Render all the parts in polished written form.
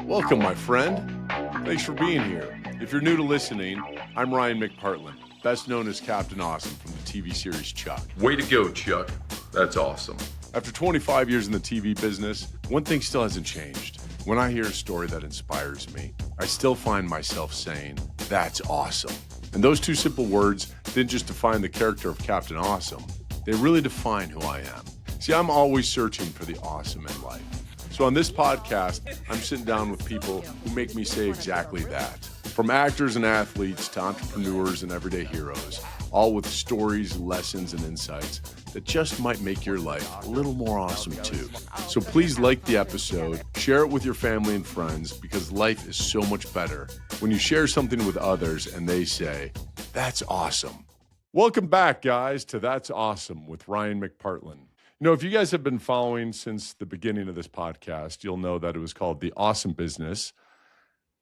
Welcome, my friend. Thanks for being here. If you're new to listening, I'm Ryan McPartlin, best known as Captain Awesome from the TV series Chuck. Way to go, Chuck. That's awesome. After 25 years in the TV business, one thing still hasn't changed. When I hear a story that inspires me, I still find myself saying, that's awesome. And those two simple words didn't just define the character of Captain Awesome, they really define who I am. See, I'm always searching for the awesome in life. So on this podcast, I'm sitting down with people who make me say exactly that. From actors and athletes to entrepreneurs and everyday heroes, all with stories, lessons, and insights that just might make your life a little more awesome too. So please like the episode, share it with your family and friends, because life is so much better when you share something with others and they say, that's awesome. Welcome back, guys, to That's Awesome with Ryan McPartlin. You know, if you guys have been following since the beginning of this podcast, you'll know that it was called The Awesome Business.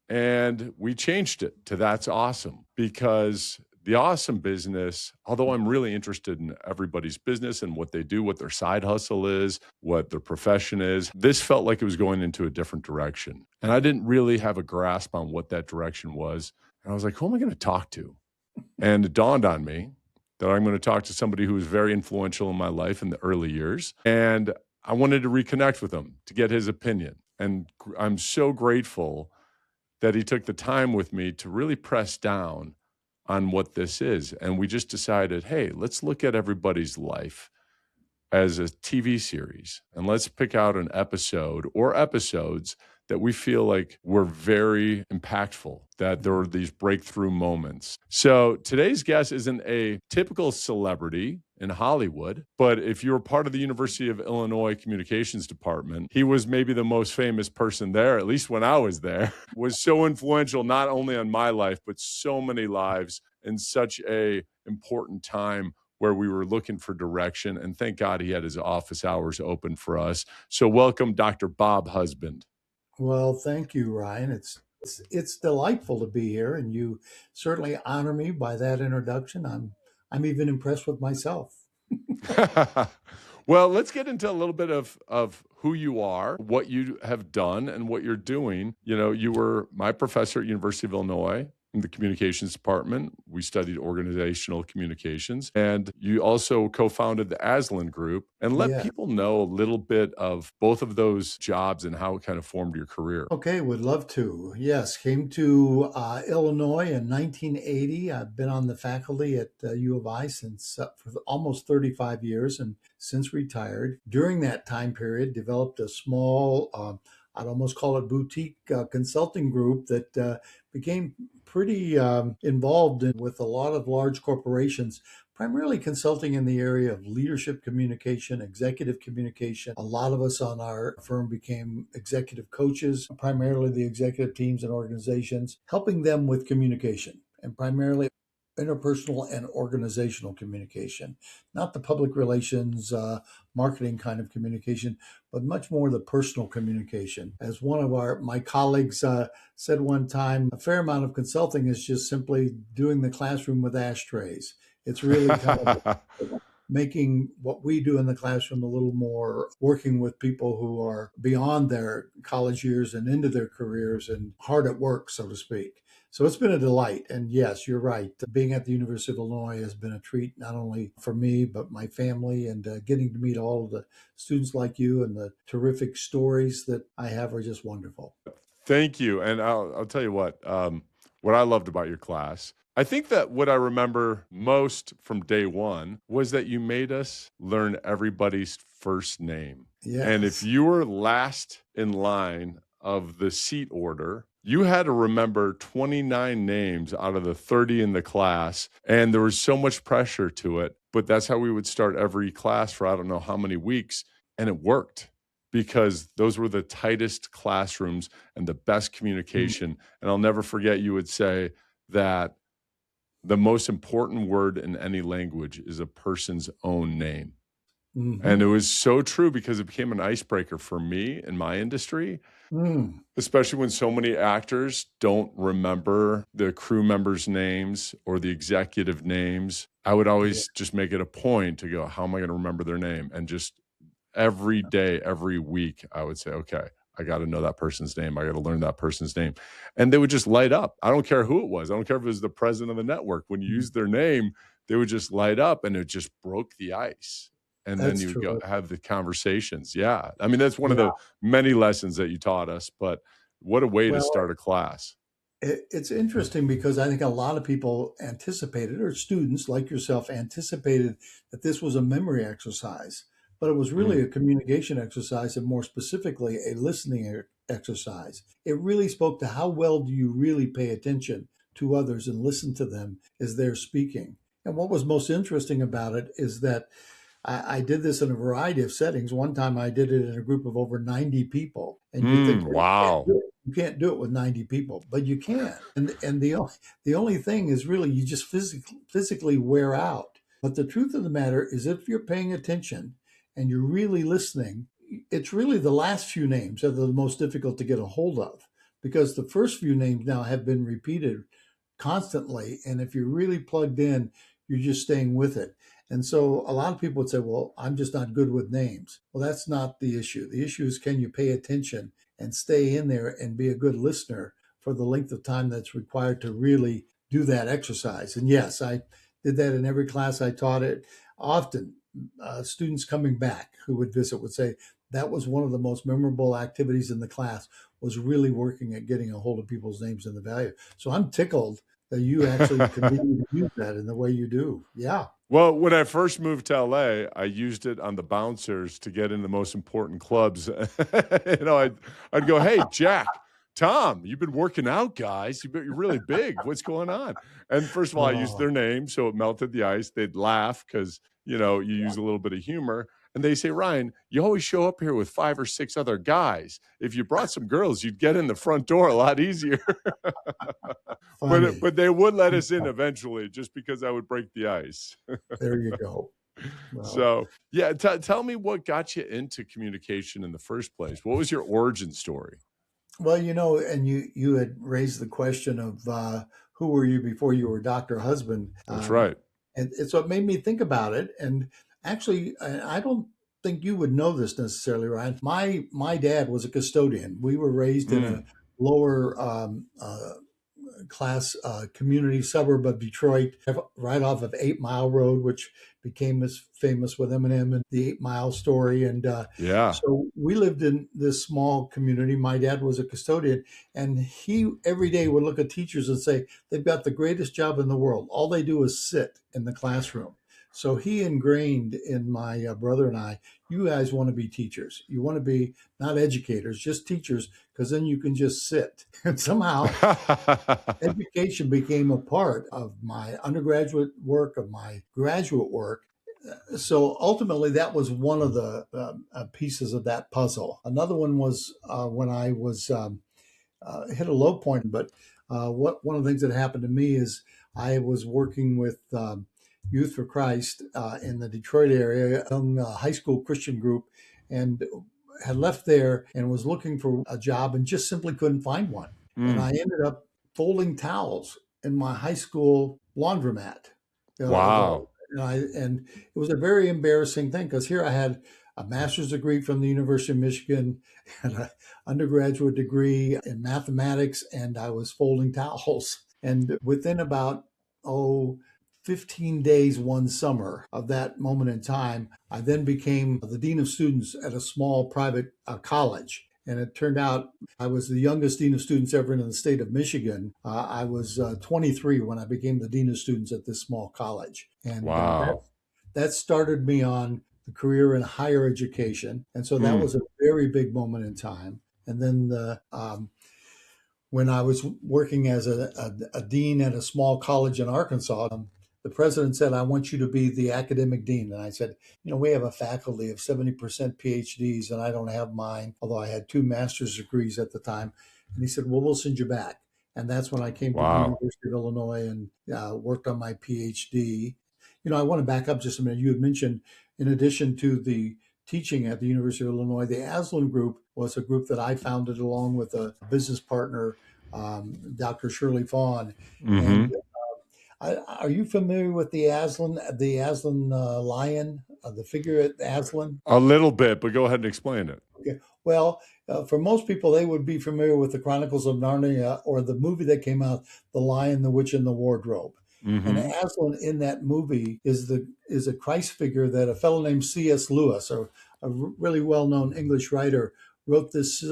And we changed it to That's Awesome because the awesome business, although I'm really interested in everybody's business and what they do, what their side hustle is, what their profession is, this felt like it was going into a different direction. And I didn't really have a grasp on what that direction was. And I was like, who am I going to talk to? And it dawned on me that I'm going to talk to somebody who was very influential in my life in the early years. And I wanted to reconnect with him to get his opinion. And I'm so grateful that he took the time with me to really press down on what this is. And we just decided, hey, let's look at everybody's life as a TV series. And let's pick out an episode or episodes that we feel like were very impactful, that there were these breakthrough moments. So today's guest isn't a typical celebrity in Hollywood, but if you were part of the University of Illinois Communications Department, he was maybe the most famous person there, at least when I was there, was so influential not only on my life, but so many lives in such a important time where we were looking for direction. And thank God he had his office hours open for us. So welcome, Dr. Bob Husband. Well, thank you, Ryan. It's delightful to be here, and you certainly honor me by that introduction. I'm even impressed with myself. Well, let's get into a little bit of who you are, what you have done, and what you're doing. You know, you were my professor at University of Illinois in the communications department. We studied organizational communications. And you also co-founded the Aslan Group. And let people know a little bit of both of those jobs and how it kind of formed your career. Okay, would love to. Yes, came to Illinois in 1980. I've been on the faculty at U of I since for almost 35 years and since retired. During that time period, developed a small, I'd almost call it boutique consulting group that became pretty involved with a lot of large corporations, primarily consulting in the area of leadership communication, executive communication. A lot of us on our firm became executive coaches, primarily the executive teams and organizations, helping them with communication and primarily interpersonal and organizational communication, not the public relations, marketing kind of communication, but much more the personal communication. As one of my colleagues said one time, a fair amount of consulting is just simply doing the classroom with ashtrays. It's really kind of making what we do in the classroom a little more, working with people who are beyond their college years and into their careers and hard at work, so to speak. So it's been a delight. And yes, you're right. Being at the University of Illinois has been a treat, not only for me, but my family, and getting to meet all of the students like you and the terrific stories that I have are just wonderful. Thank you. And I'll tell you what I loved about your class, I think that what I remember most from day one was that you made us learn everybody's first name. Yes. And if you were last in line of the seat order, you had to remember 29 names out of the 30 in the class. And there was so much pressure to it. But that's how we would start every class for I don't know how many weeks. And it worked because those were the tightest classrooms and the best communication. Mm-hmm. And I'll never forget you would say that the most important word in any language is a person's own name. Mm-hmm. And it was so true because it became an icebreaker for me in my industry, especially when so many actors don't remember the crew members' names or the executive names. I would always just make it a point to go, how am I going to remember their name? And just every day, every week, I would say, okay, I got to know that person's name. I got to learn that person's name. And they would just light up. I don't care who it was. I don't care if it was the president of the network. When you used their name, they would just light up, and it just broke the ice. And then That's you would go true. have the conversations. Yeah. I mean, that's one of Yeah. the many lessons that you taught us, but what a way to Well, start a class. it's interesting because I think a lot of people anticipated, or students like yourself anticipated, that this was a memory exercise, but it was really a communication exercise, and more specifically, a listening exercise. It really spoke to how well do you really pay attention to others and listen to them as they're speaking. And what was most interesting about it is that I did this in a variety of settings. One time I did it in a group of over 90 people. And you think, well, Wow. you can't do it with 90 people, but you can. And the only thing is really you just physically wear out. But the truth of the matter is if you're paying attention and you're really listening, it's really the last few names that are the most difficult to get a hold of, because the first few names now have been repeated constantly. And if you're really plugged in, you're just staying with it. And so a lot of people would say, well, I'm just not good with names. Well, that's not the issue. The issue is, can you pay attention and stay in there and be a good listener for the length of time that's required to really do that exercise? And yes, I did that in every class I taught it. Often students coming back who would visit would say that was one of the most memorable activities in the class, was really working at getting a hold of people's names and the value. So I'm tickled that you actually continue to use that in the way you do. Yeah. Well, when I first moved to LA, I used it on the bouncers to get in the most important clubs. I'd go, "Hey, Jack, Tom, you've been working out, guys. You're really big. What's going on?" And first of all, I used their name, so it melted the ice. They'd laugh because, you use a little bit of humor. And they say, "Ryan, you always show up here with 5 or 6 other guys. If you brought some girls, you'd get in the front door a lot easier." Funny. But they would let us in eventually, just because I would break the ice. There you go. Well, So, yeah, tell me what got you into communication in the first place. What was your origin story? well, and you had raised the question of who were you before you were Dr. Husband? That's right. And so it made me think about it. And actually, I don't think you would know this necessarily, Ryan. My dad was a custodian. We were raised in a lower class community suburb of Detroit, right off of 8 Mile Road, which became as famous with Eminem and the 8 Mile story. And Yeah. so we lived in this small community. My dad was a custodian, and he every day would look at teachers and say, they've got the greatest job in the world. All they do is sit in the classroom. So he ingrained in my brother and I, you guys want to be teachers. You want to be not educators, just teachers, because then you can just sit. And somehow education became a part of my undergraduate work, of my graduate work. So ultimately, that was one of the pieces of that puzzle. Another one was when I was hit a low point. But one of the things that happened to me is I was working with Youth for Christ in the Detroit area, a young high school Christian group, and had left there and was looking for a job and just simply couldn't find one. And I ended up folding towels in my high school laundromat. Wow. And it was a very embarrassing thing because here I had a master's degree from the University of Michigan and an undergraduate degree in mathematics, and I was folding towels. And within about, 15 days one summer of that moment in time, I then became the dean of students at a small private college. And it turned out I was the youngest dean of students ever in the state of Michigan. I was 23 when I became the dean of students at this small college. And Wow. that started me on the career in higher education. And so that was a very big moment in time. And then when I was working as a dean at a small college in Arkansas, the president said, I want you to be the academic dean. And I said, we have a faculty of 70% PhDs, and I don't have mine, although I had 2 master's degrees at the time. And he said, well, we'll send you back. And that's when I came to the University of Illinois and worked on my PhD. I want to back up just a minute. You had mentioned, in addition to the teaching at the University of Illinois, the Aslan Group was a group that I founded along with a business partner, Dr. Shirley Fawn. And are you familiar with the Aslan lion, the figure at Aslan? A little bit, but go ahead and explain it. Okay. Well, for most people, they would be familiar with the Chronicles of Narnia or the movie that came out, The Lion, the Witch, and the Wardrobe. And Mm-hmm. Aslan in that movie is a Christ figure that a fellow named C.S. Lewis, a really well-known English writer, wrote this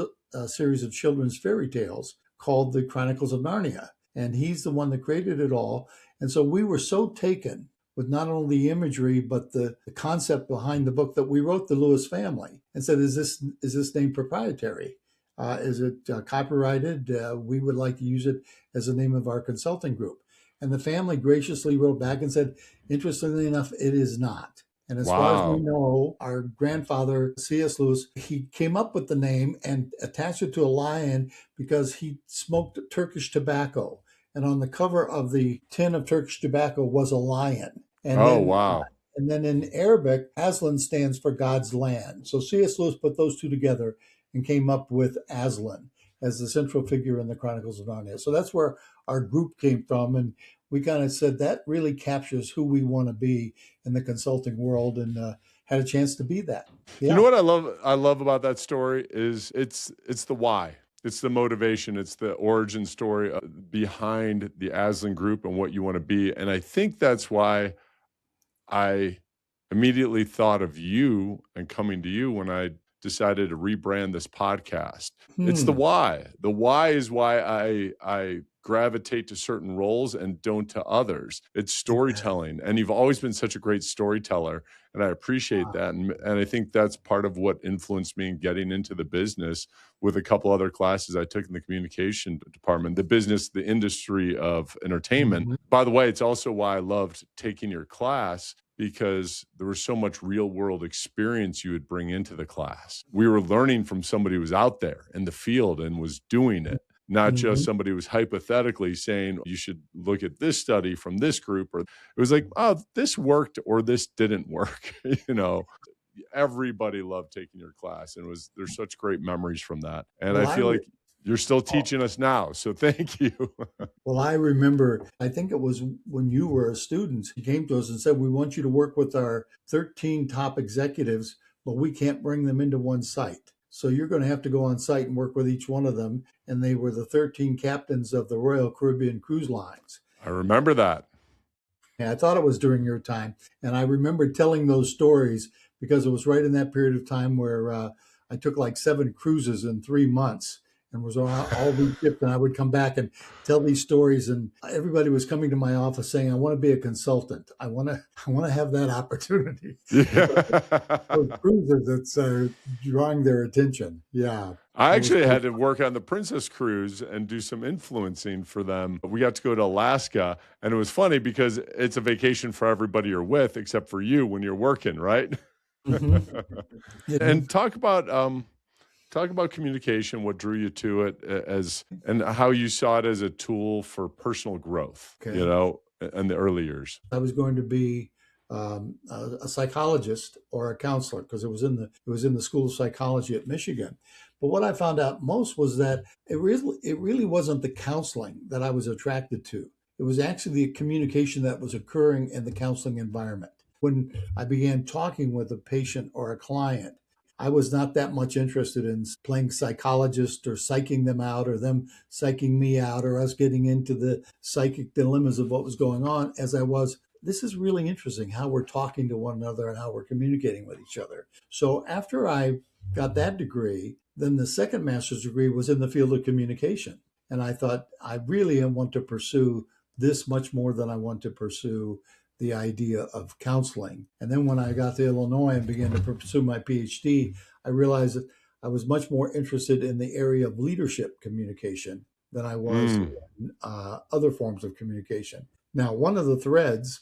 series of children's fairy tales called the Chronicles of Narnia. And he's the one that created it all. And so we were so taken with not only the imagery but the concept behind the book that we wrote the Lewis family and said, "Is this name proprietary? Is it copyrighted? We would like to use it as the name of our consulting group." And the family graciously wrote back and said, "Interestingly enough, it is not." And as far as we Wow. know, our grandfather, C.S. Lewis, he came up with the name and attached it to a lion because he smoked Turkish tobacco. And on the cover of the tin of Turkish tobacco was a lion. Oh, wow. And then in Arabic, Aslan stands for God's land. So C.S. Lewis put those two together and came up with Aslan as the central figure in the Chronicles of Narnia. So that's where our group came from. And we kind of said that really captures who we want to be in the consulting world, and had a chance to be that. You know Yeah. what I love about that story is it's the why. It's the motivation. It's the origin story behind the Aslan Group and what you want to be. And I think that's why I immediately thought of you and coming to you when I decided to rebrand this podcast. It's the Hmm. why. The why is why I gravitate to certain roles and don't to others. It's storytelling. And you've always been such a great storyteller. And I appreciate that. And I think that's part of what influenced me in getting into the business with a couple other classes I took in the communication department, the business, the industry of entertainment. Mhm. By the way, it's also why I loved taking your class, because there was so much real world experience you would bring into the class. We were learning from somebody who was out there in the field and was doing it, not just Mhm. somebody who was hypothetically saying, you should look at this study from this group, or it was like, oh, this worked or this didn't work. Everybody loved taking your class, and there's such great memories from that. And Well, I I feel re- like you're still oh, teaching us now. So thank you. well, I remember, I think it was when you were a student, you came to us and said, "We want you to work with our 13 top executives, but we can't bring them into one site. So you're going to have to go on site and work with each one of them." And they were the 13 captains of the Royal Caribbean Cruise Lines. I remember that. And I thought it was during your time. And I remember telling those stories because it was right in that period of time where I took like 7 cruises in 3 months and was on all these ships. And I would come back and tell these stories. And everybody was coming to my office saying, "I want to be a consultant. I want to have that opportunity." Those Yeah. cruises, it's drawing their attention. Yeah. I That was actually pretty had to work on the Princess Cruise and do some influencing for them. We got to go to Alaska, and it was funny because it's a vacation for everybody you're with, except for you when you're working, right? fun. And talk about communication, what drew you to it as, and how you saw it as a tool for personal growth, Okay. in the early years. I was going to be a psychologist or a counselor because it was in the School of Psychology at Michigan. But what I found out most was that it really wasn't the counseling that I was attracted to. It was actually the communication that was occurring in the counseling environment. When I began talking with a patient or a client, I was not that much interested in playing psychologist or psyching them out or them psyching me out or us getting into the psychic dilemmas of what was going on as I was. This is really interesting how we're talking to one another and how we're communicating with each other. So after I got that degree, then the second master's degree was in the field of communication. And I thought, I really want to pursue this much more than I want to pursue the idea of counseling. And then when I got to Illinois and began to pursue my PhD, I realized that I was much more interested in the area of leadership communication than I was Mm, in other forms of communication. Now, one of the threads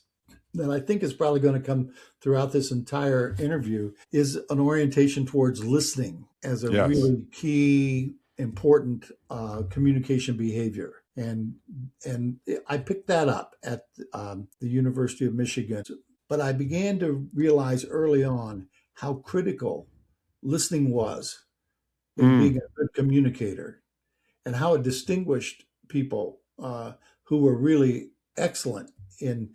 that I think is probably going to come throughout this entire interview is an orientation towards listening as a yes. really key, important communication behavior. And I picked that up at the University of Michigan. But I began to realize early on how critical listening was in being Mm, a good communicator and how it distinguished people who were really excellent in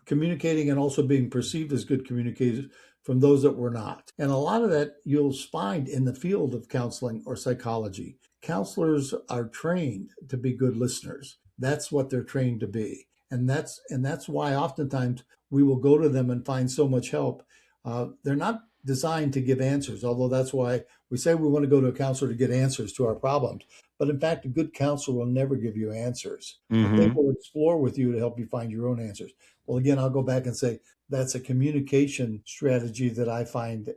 communicating and also being perceived as good communicators from those that were not. And a lot of that you'll find in the field of counseling or psychology. Counselors are trained to be good listeners. That's what they're trained to be. And that's why oftentimes we will go to them and find so much help. They're not designed to give answers, although that's why we say we want to go to a counselor to get answers to our problems. But in fact, a good counselor will never give you answers, but they will explore with you to help you find your own answers. Well, again, I'll go back and say that's a communication strategy that I find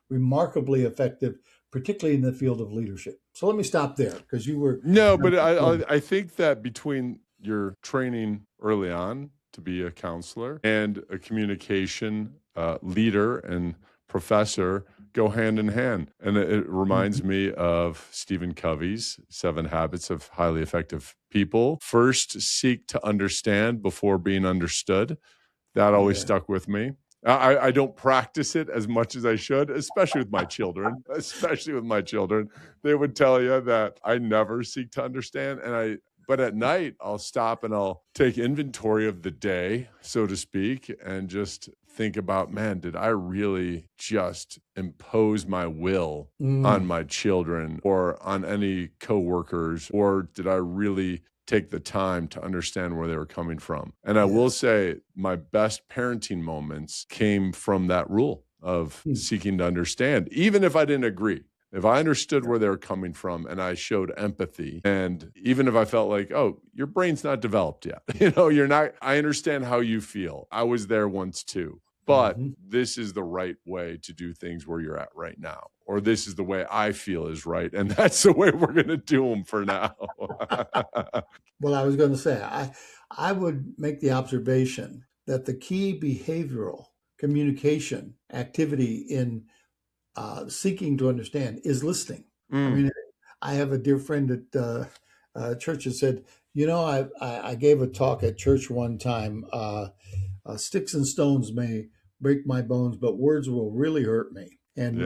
remarkably effective, particularly in the field of leadership. So let me stop there because you were. No, but I think that between your training early on to be a counselor and a communication leader and professor go hand in hand. And it reminds me of Stephen Covey's 7 Habits of Highly Effective People. First, seek to understand before being understood. That always stuck with me. I don't practice it as much as I should, especially with my children. They would tell you that I never seek to understand. But at night, I'll stop and I'll take inventory of the day, so to speak, and just think about, man, did I really just impose my will on my children or on any coworkers, or did I really take the time to understand where they were coming from? And I will say my best parenting moments came from that rule of seeking to understand, even if I didn't agree. If I understood where they were coming from and I showed empathy, and even if I felt like, oh, your brain's not developed yet, you're not, I understand how you feel. I was there once too, but this is the right way to do things where you're at right now, or this is the way I feel is right. And that's the way we're going to do them for now. Well, I was going to say, I would make the observation that the key behavioral communication activity in seeking to understand is listening. I mean, I have a dear friend at church that said, I gave a talk at church one time, sticks and stones may break my bones, but words will really hurt me. And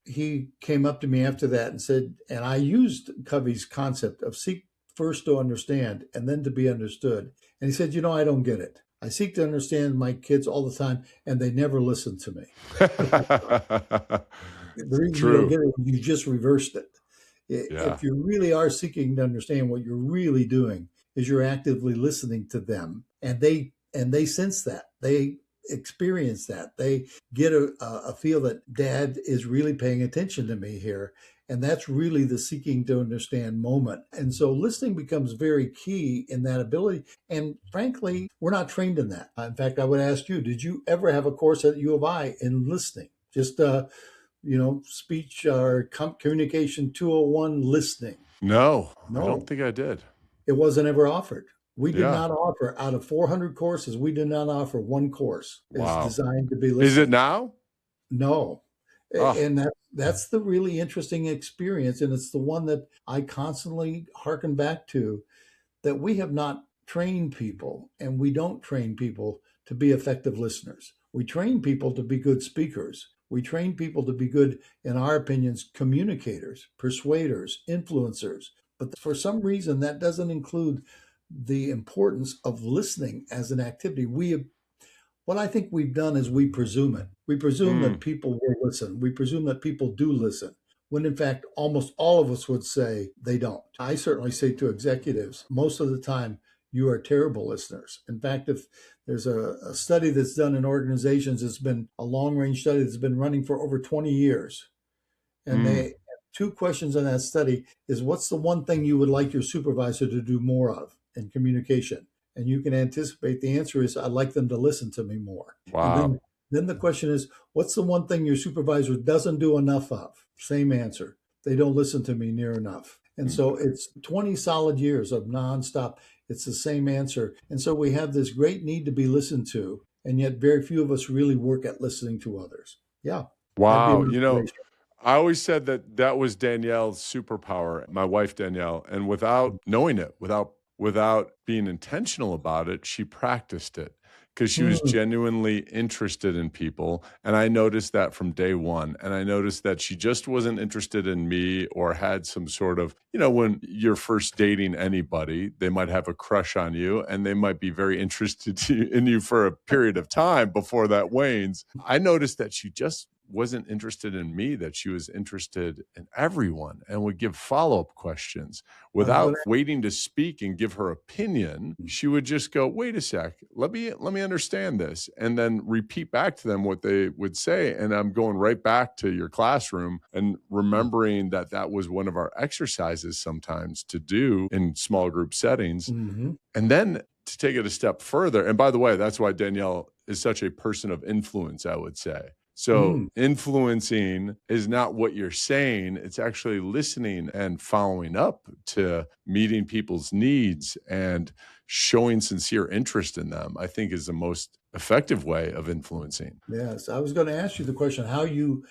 he came up to me after that and said, and I used Covey's concept of seek first to understand and then to be understood. And he said, I don't get it. I seek to understand my kids all the time, and they never listen to me. The reason you don't get it, you just reversed it. If you really are seeking to understand, what you're really doing is you're actively listening to them, and they sense that. They experience that. They get a feel that Dad is really paying attention to me here. And that's really the seeking to understand moment. And so listening becomes very key in that ability. And frankly, we're not trained in that. In fact, I would ask you, did you ever have a course at U of I in listening? Just, speech or communication 201 listening? No, I don't think I did. It wasn't ever offered. We did not offer, out of 400 courses, we did not offer one course that's designed to be listening. Is it now? No. And that's the really interesting experience. And it's the one that I constantly hearken back to, that we have not trained people, and we don't train people to be effective listeners. We train people to be good speakers. We train people to be good, in our opinions, communicators, persuaders, influencers. But for some reason, that doesn't include the importance of listening as an activity. What I think we've done is we presume it. We presume that people will listen. We presume that people do listen, when in fact, almost all of us would say they don't. I certainly say to executives, most of the time, you are terrible listeners. In fact, if there's a study that's done in organizations, it's been a long-range study that's been running for over 20 years. And they have 2 questions in that study is, what's the one thing you would like your supervisor to do more of in communication? And you can anticipate the answer is, I'd like them to listen to me more. Wow. And then the question is, what's the one thing your supervisor doesn't do enough of? Same answer. They don't listen to me near enough. And so it's 20 solid years of nonstop. It's the same answer. And so we have this great need to be listened to, and yet very few of us really work at listening to others. Yeah. Wow. I always said that was Danielle's superpower, my wife, Danielle. And without knowing it, without being intentional about it, she practiced it. because she was genuinely interested in people. And I noticed that from day one. And I noticed that she just wasn't interested in me or had some sort of, when you're first dating anybody, they might have a crush on you and they might be very interested in you for a period of time before that wanes. I noticed that she just wasn't interested in me, that she was interested in everyone and would give follow-up questions without waiting to speak and give her opinion. She would just go, wait a sec, let me understand this, and then repeat back to them what they would say. And I'm going right back to your classroom and remembering that was one of our exercises sometimes to do in small group settings. And then to take it a step further, and by the way, that's why Danielle is such a person of influence, I would say. So influencing is not what you're saying. It's actually listening and following up to meeting people's needs and showing sincere interest in them, I think, is the most effective way of influencing. Yes. I was going to ask you the question, how you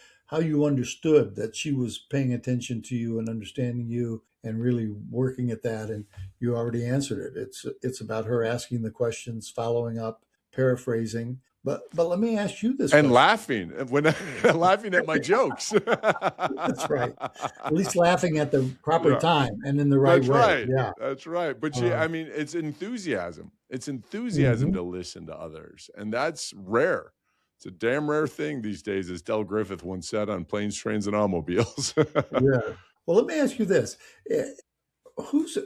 understood that she was paying attention to you and understanding you and really working at that. And you already answered it. It's about her asking the questions, following up, paraphrasing. But let me ask you this and question. laughing at my jokes. That's right. At least laughing at the proper time and in the right way. Right. Yeah, That's right. But it's enthusiasm. It's enthusiasm to listen to others, and that's rare. It's a damn rare thing these days, as Del Griffith once said on Planes, Trains, and Automobiles. Yeah. Well, let me ask you this: who's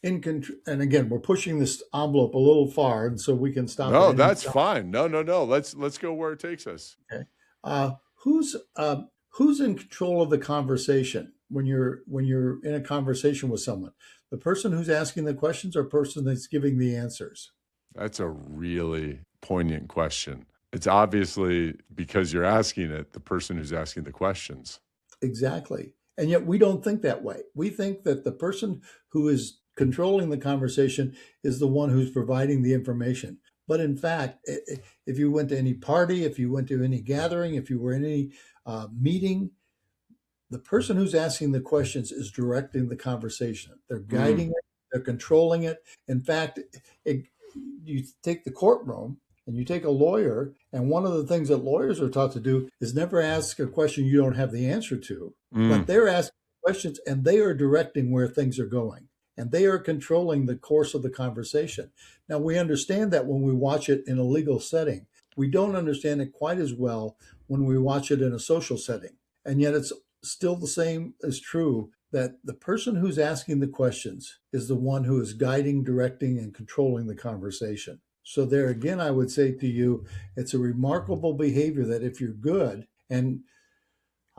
in control? And again, we're pushing this envelope a little far, and so we can stop. No, that's fine. No. Let's go where it takes us. Okay. Who's in control of the conversation when you're in a conversation with someone? The person who's asking the questions or person that's giving the answers? That's a really poignant question. It's obviously, because you're asking it, the person who's asking the questions. Exactly. And yet we don't think that way. We think that the person who is controlling the conversation is the one who's providing the information. But in fact, if you went to any party, if you went to any gathering, if you were in any meeting, the person who's asking the questions is directing the conversation. They're guiding it. They're controlling it. In fact, you take the courtroom and you take a lawyer, and one of the things that lawyers are taught to do is never ask a question you don't have the answer to. But they're asking questions and they are directing where things are going. And they are controlling the course of the conversation. Now, we understand that when we watch it in a legal setting. We don't understand it quite as well when we watch it in a social setting. And yet it's still the same as true that the person who's asking the questions is the one who is guiding, directing, and controlling the conversation. So there again, I would say to you, it's a remarkable behavior that if you're good, and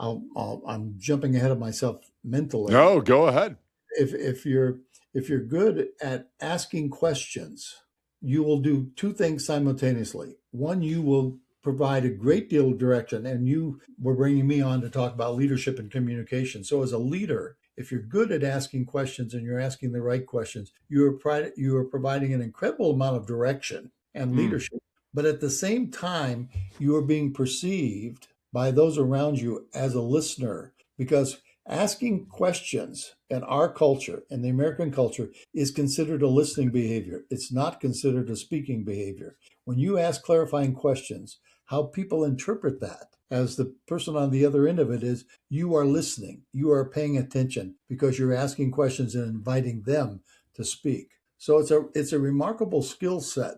I'm jumping ahead of myself mentally. No, go ahead. If you're good at asking questions, you will do two things simultaneously. One, you will provide a great deal of direction, and you were bringing me on to talk about leadership and communication. So as a leader, if you're good at asking questions and you're asking the right questions, you are providing an incredible amount of direction and leadership. But at the same time, you are being perceived by those around you as a listener, because asking questions in our culture, in the American culture, is considered a listening behavior. It's not considered a speaking behavior. When you ask clarifying questions, how people interpret that as the person on the other end of it is, you are listening, you are paying attention because you're asking questions and inviting them to speak. So it's a remarkable skill set.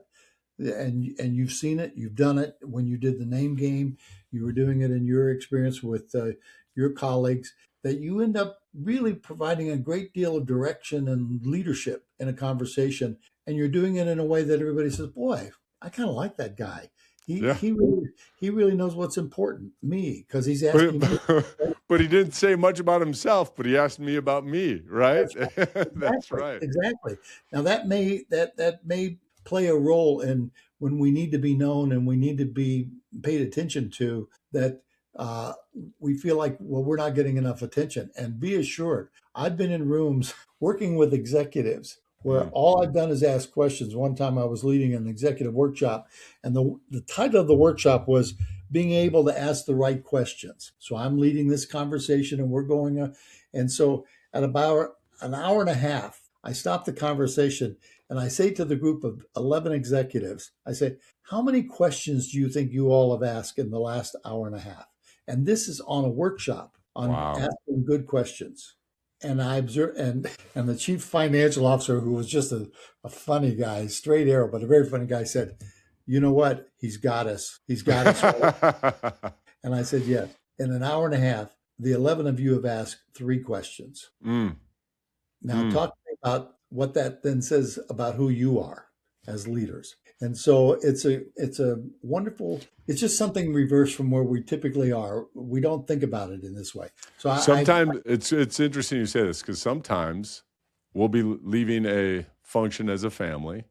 And you've seen it, you've done it when you did the name game, you were doing it in your experience with your colleagues, that you end up really providing a great deal of direction and leadership in a conversation. And you're doing it in a way that everybody says, boy, I kind of like that guy. He really knows what's important, me, because he's asking me. But he didn't say much about himself, but he asked me about me, right? That's right. Exactly. Now that may play a role in when we need to be known and we need to be paid attention to, that we feel like, well, we're not getting enough attention. And be assured, I've been in rooms working with executives where all I've done is ask questions. One time I was leading an executive workshop, and the title of the workshop was being able to ask the right questions. So I'm leading this conversation and we're going, and so at about an hour and a half, I stop the conversation and I say to the group of 11 executives, I say, how many questions do you think you all have asked in the last hour and a half? And this is on a workshop on Wow. asking good questions. And I observe, and the chief financial officer, who was just a funny guy, straight arrow, but a very funny guy, said, you know what? He's got us. He's got us. And I said, yes. In an hour and a half, the 11 of you have asked 3 questions. Mm, Now, talk to me about what that then says about who you are as leaders. And so it's a wonderful, it's just something reversed from where we typically are. We don't think about it in this way. So Sometimes it's interesting you say this, because sometimes we'll be leaving a function as a family,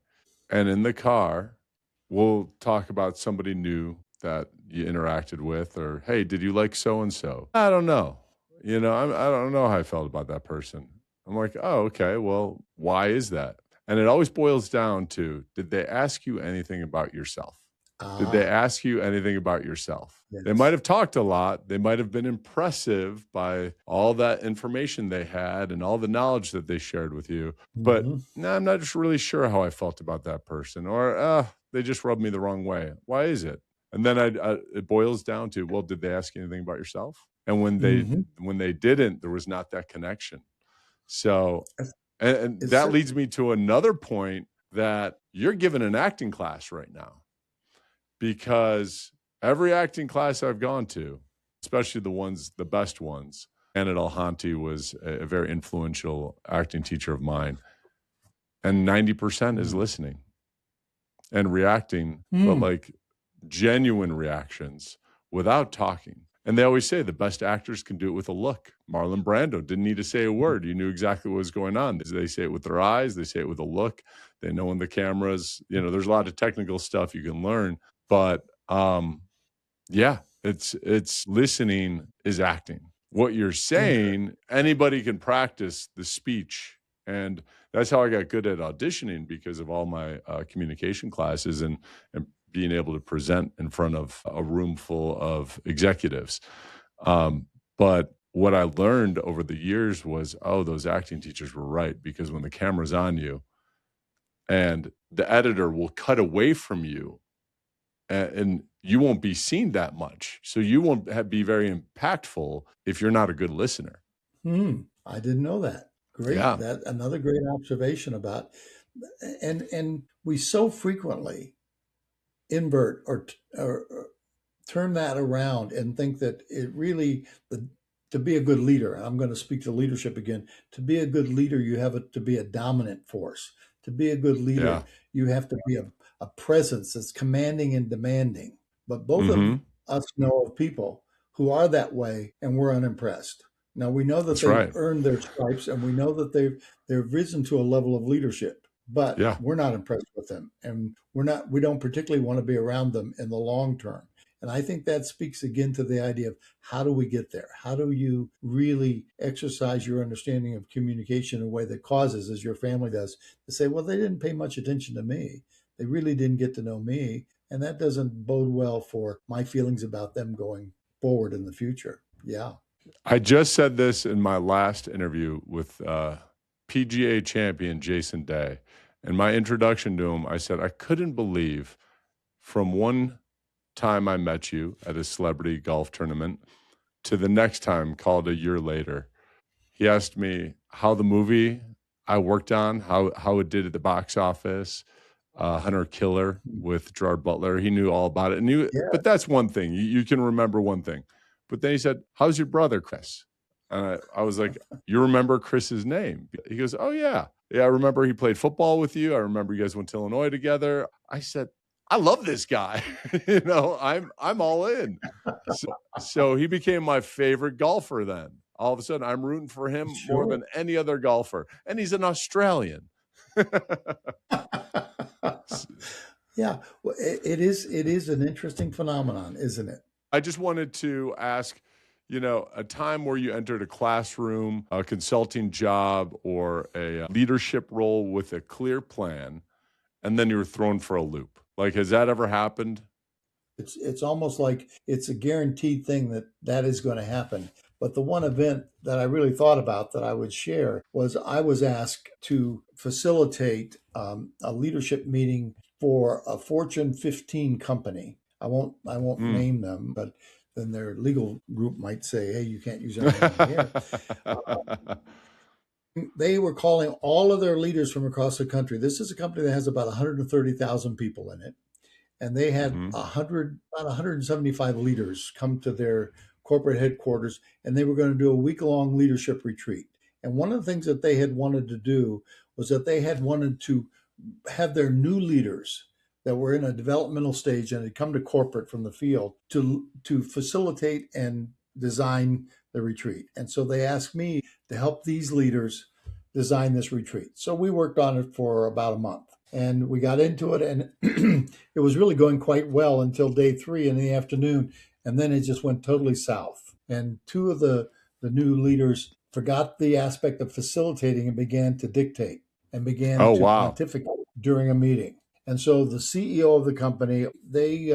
and in the car, we'll talk about somebody new that you interacted with, or, hey, did you like so-and-so? I don't know. I don't know how I felt about that person. I'm like, oh, okay, well, why is that? And it always boils down to, did they ask you anything about yourself? Did they ask you anything about yourself? Yes. They might have talked a lot. They might have been impressive by all that information they had and all the knowledge that they shared with you. But no, I'm not just really sure how I felt about that person, or they just rubbed me the wrong way. Why is it? And then it boils down to, well, did they ask you anything about yourself? And when they didn't, there was not that connection. So, and that leads me to another point, that you're given an acting class right now. Because every acting class I've gone to, especially the best ones, Anna Delhanty was a very influential acting teacher of mine, and 90% is listening and reacting, but like genuine reactions without talking. And they always say the best actors can do it with a look. Marlon Brando didn't need to say a word. You knew exactly what was going on. They say it with their eyes. They say it with a look. They know when the cameras, there's a lot of technical stuff you can learn. But it's listening is acting. What you're saying, anybody can practice the speech. And that's how I got good at auditioning, because of all my communication classes and being able to present in front of a room full of executives. But what I learned over the years was, those acting teachers were right, because when the camera's on you and the editor will cut away from you, and you won't be seen that much. So you won't be very impactful if you're not a good listener. I didn't know that. Great. Yeah. That another great observation about, and we so frequently invert or turn that around and think that it really, to be a good leader, I'm going to speak to leadership again, to be a good leader, you have to be a dominant force. To be a good leader, you have to be a presence that's commanding and demanding. But both of us know of people who are that way, and we're unimpressed. Now, we know that they've earned their stripes, and we know that they've risen to a level of leadership, but we're not impressed with them, and we don't particularly want to be around them in the long term. And I think that speaks again to the idea of, how do we get there? How do you really exercise your understanding of communication in a way that causes, as your family does, to say, well, they didn't pay much attention to me. They really didn't get to know me. And that doesn't bode well for my feelings about them going forward in the future. Yeah. I just said this in my last interview with PGA champion Jason Day. In my introduction to him, I said, I couldn't believe, from one time I met you at a celebrity golf tournament to the next time, called a year later, he asked me how the movie I worked on, how it did at the box office, Hunter Killer with Gerard Butler. He knew all about it. But that's one thing. You can remember one thing. But then he said, how's your brother, Chris? And I was like, you remember Chris's name? He goes, oh, yeah. Yeah, I remember he played football with you. I remember you guys went to Illinois together. I said, I love this guy. I'm all in. So he became my favorite golfer then. All of a sudden, I'm rooting for him more than any other golfer. And he's an Australian. Yeah, well, it is an interesting phenomenon, isn't it? I just wanted to ask, a time where you entered a classroom, a consulting job, or a leadership role with a clear plan, and then you were thrown for a loop. Like, has that ever happened? It's almost like it's a guaranteed thing that is going to happen. But the one event that I really thought about that I would share was I was asked to facilitate a leadership meeting for a Fortune 15 company. I won't Mm. name them, but then their legal group might say, "Hey, you can't use our name on the air." They were calling all of their leaders from across the country. This is a company that has about 130,000 people in it, and they had Mhm. about 175 leaders come to their corporate headquarters, and they were going to do a week-long leadership retreat. And one of the things that they had wanted to do was that they had wanted to have their new leaders that were in a developmental stage and had come to corporate from the field to facilitate and design the retreat. And so they asked me to help these leaders design this retreat. So we worked on it for about a month and we got into it, and it was really going quite well until day 3 in the afternoon, and then it just went totally south. And two of the new leaders forgot the aspect of facilitating and began to dictate and began Oh, to wow. pontificate during a meeting. And so the CEO of the company, they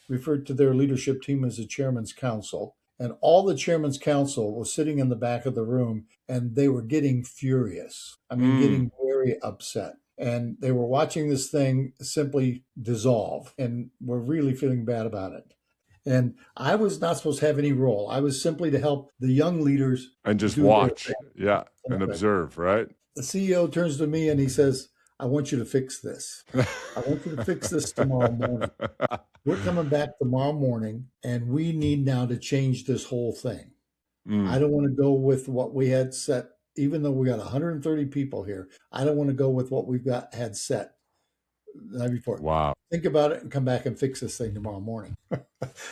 referred to their leadership team as the chairman's council. And all the chairman's council was sitting in the back of the room, and they were getting furious. I mean, Mm. getting very upset. And they were watching this thing simply dissolve and were really feeling bad about it. And I was not supposed to have any role. I was simply to help the young leaders And just do their watch. Yeah. And thing. observe, right? The CEO turns to me and he says, "I want you to fix this. I want you to fix this tomorrow morning. We're coming back tomorrow morning, and we need now to change this whole thing. I Mm. don't want to go with what we had set, even though we got 130 people here. I don't want to go with what we've got had set the night before. Wow. Think about it and come back and fix this thing tomorrow morning."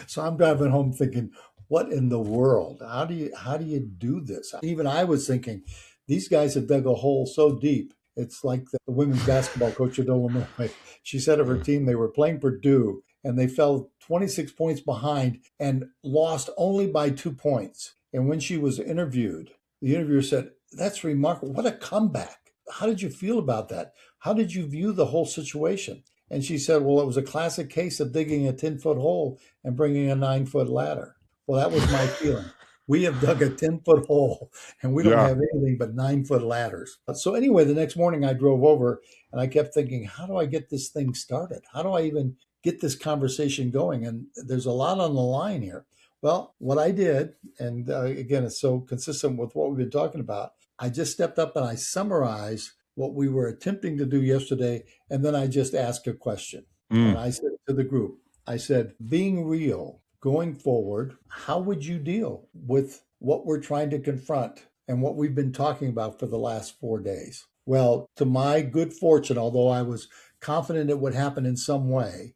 So I'm driving home thinking, what in the world? How do you do this? Even I was thinking, these guys have dug a hole so deep. It's like the women's basketball coach at Illinois. She said of her team they were playing Purdue and they fell 26 points behind and lost only by 2 points. And when she was interviewed, the interviewer said, "That's remarkable. What a comeback. How did you feel about that? How did you view the whole situation?" And she said, "Well, it was a classic case of digging a 10-foot hole and bringing a 9-foot ladder." Well, that was my feeling. We have dug a 10-foot hole and we don't Yeah. have anything but 9-foot ladders. So, anyway, the next morning I drove over and I kept thinking, how do I get this thing started? How do I even get this conversation going? And there's a lot on the line here. Well, what I did, and again, it's so consistent with what we've been talking about, I just stepped up and I summarized what we were attempting to do yesterday, and then I just asked a question. And Mm. I said to the group, I said, being real, going forward, how would you deal with what we're trying to confront and what we've been talking about for the last 4 days? Well, to my good fortune, although I was confident it would happen in some way,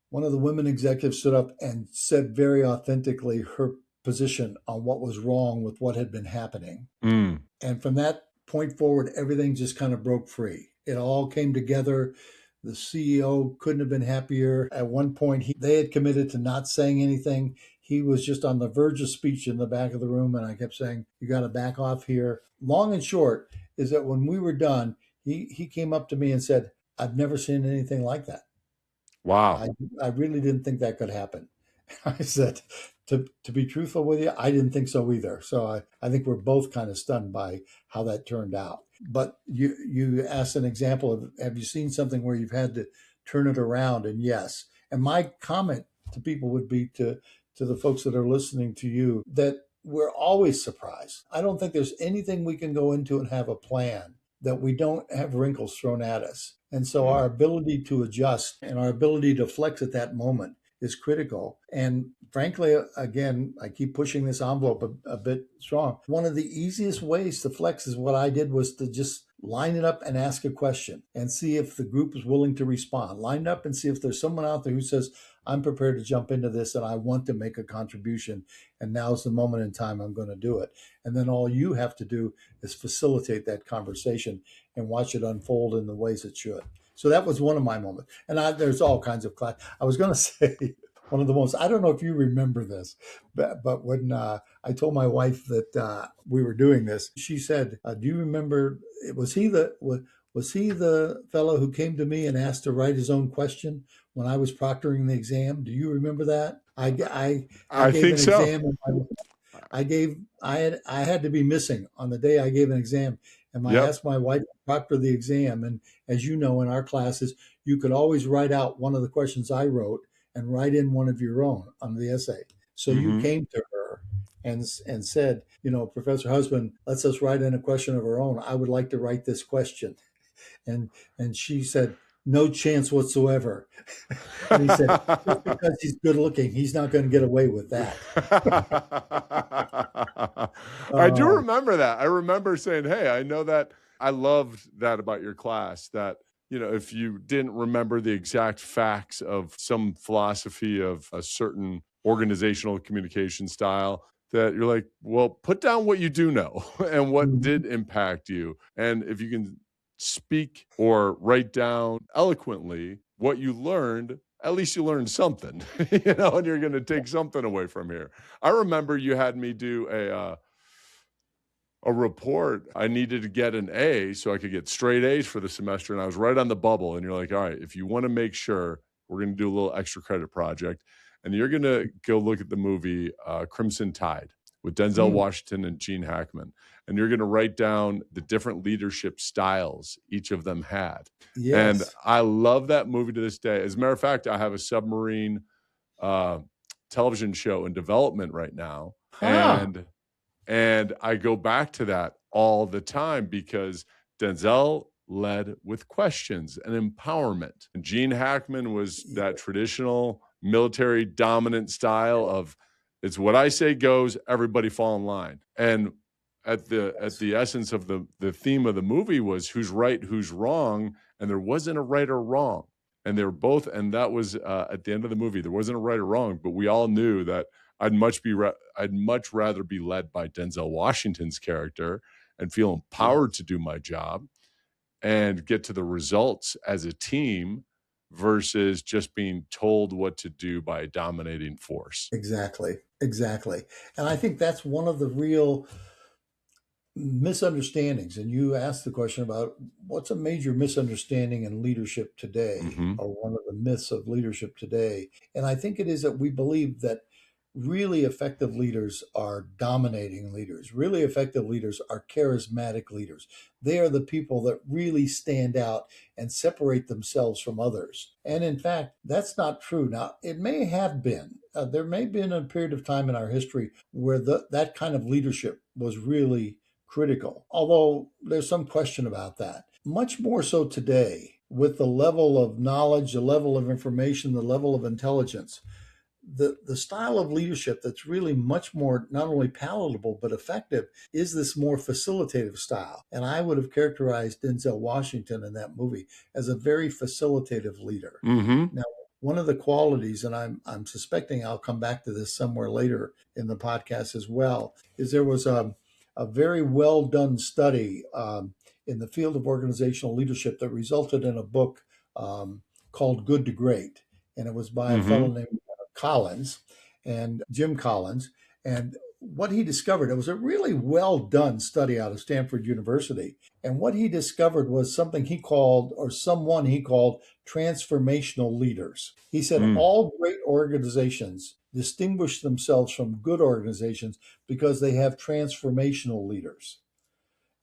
one of the women executives stood up and said very authentically her position on what was wrong with what had been happening. Mm. And from that point forward, everything just kind of broke free. It all came together. The CEO couldn't have been happier. At one point, they had committed to not saying anything. He was just on the verge of speech in the back of the room. And I kept saying, "You got to back off here." Long and short is that when we were done, he came up to me and said, "I've never seen anything like that. Wow. I really didn't think that could happen." I said, to be truthful with you, I didn't think so either. So I think we're both kind of stunned by how that turned out. But you asked an example of, have you seen something where you've had to turn it around? And yes. And my comment to people would be to the folks that are listening to you that we're always surprised. I don't think there's anything we can go into and have a plan that we don't have wrinkles thrown at us. And so our ability to adjust and our ability to flex at that moment is critical. And frankly, again, I keep pushing this envelope a bit strong. One of the easiest ways to flex is what I did was to just line it up and ask a question and see if the group is willing to respond. Line it up and see if there's someone out there who says, "I'm prepared to jump into this and I want to make a contribution. And now's the moment in time I'm going to do it." And then all you have to do is facilitate that conversation and watch it unfold in the ways it should. So that was one of my moments. And there's all kinds of class. I was going to say one of the most, I don't know if you remember this, but when I told my wife that we were doing this, she said, "Do you remember, was he the fellow who came to me and asked to write his own question when I was proctoring the exam? Do you remember that? I I gave think an so. exam and I had to be missing on the day I gave an exam, and I Yep. asked my wife to proctor the exam. And as you know, in our classes, you could always write out one of the questions I wrote and write in one of your own on the essay. So you Mm-hmm. came to her and said, Professor Husband, let's us write in a question of our own. I would like to write this question. And she said, no chance whatsoever. And he said, just because he's good looking, he's not going to get away with that. I do Oh, remember that. I remember saying, hey, I know that. I loved that about your class, that, if you didn't remember the exact facts of some philosophy of a certain organizational communication style, that you're like, well, put down what you do know and what mhm. did impact you. And if you can speak or write down eloquently what you learned, at least you learned something, and you're going to take something away from here. I remember you had me do a report. I needed to get an A so I could get straight A's for the semester, and I was right on the bubble. And you're like, all right, if you want to make sure, we're going to do a little extra credit project, and you're going to go look at the movie Crimson Tide with Denzel Mm, Washington and Gene Hackman, and you're going to write down the different leadership styles each of them had. And yes. I love that movie to this day. As a matter of fact, I have a submarine uh, television show in development right now, Huh. and I go back to that all the time because Denzel led with questions and empowerment. And Gene Hackman was that traditional military dominant style of, it's what I say goes, everybody fall in line. And at the essence of the theme of the movie was who's right, who's wrong, and there wasn't a right or wrong. And they were both, and that was at the end of the movie. There wasn't a right or wrong, but we all knew that I'd much rather be led by Denzel Washington's character and feel empowered Yes. to do my job and get to the results as a team versus just being told what to do by a dominating force. Exactly. Exactly. And I think that's one of the real misunderstandings. And you asked the question about what's a major misunderstanding in leadership today, Mm-hmm. or one of the myths of leadership today. And I think it is that we believe that really effective leaders are dominating leaders. Really effective leaders are charismatic leaders. They are the people that really stand out and separate themselves from others. And in fact, that's not true. Now, it may have been. There may have been a period of time in our history where that kind of leadership was really critical, although there's some question about that. Much more so today, with the level of knowledge, the level of information, the level of intelligence, the style of leadership that's really much more not only palatable but effective is this more facilitative style. And I would have characterized Denzel Washington in that movie as a very facilitative leader. Mm-hmm. Now, one of the qualities, and I'm suspecting I'll come back to this somewhere later in the podcast as well, is there was a very well done study in the field of organizational leadership that resulted in a book called Good to Great. And it was by a fellow Mm-hmm. named Collins and Jim Collins. And what he discovered, it was a really well done study out of Stanford University. And what he discovered was something he called, or someone he called, transformational leaders. He said Mm. all great organizations distinguish themselves from good organizations because they have transformational leaders.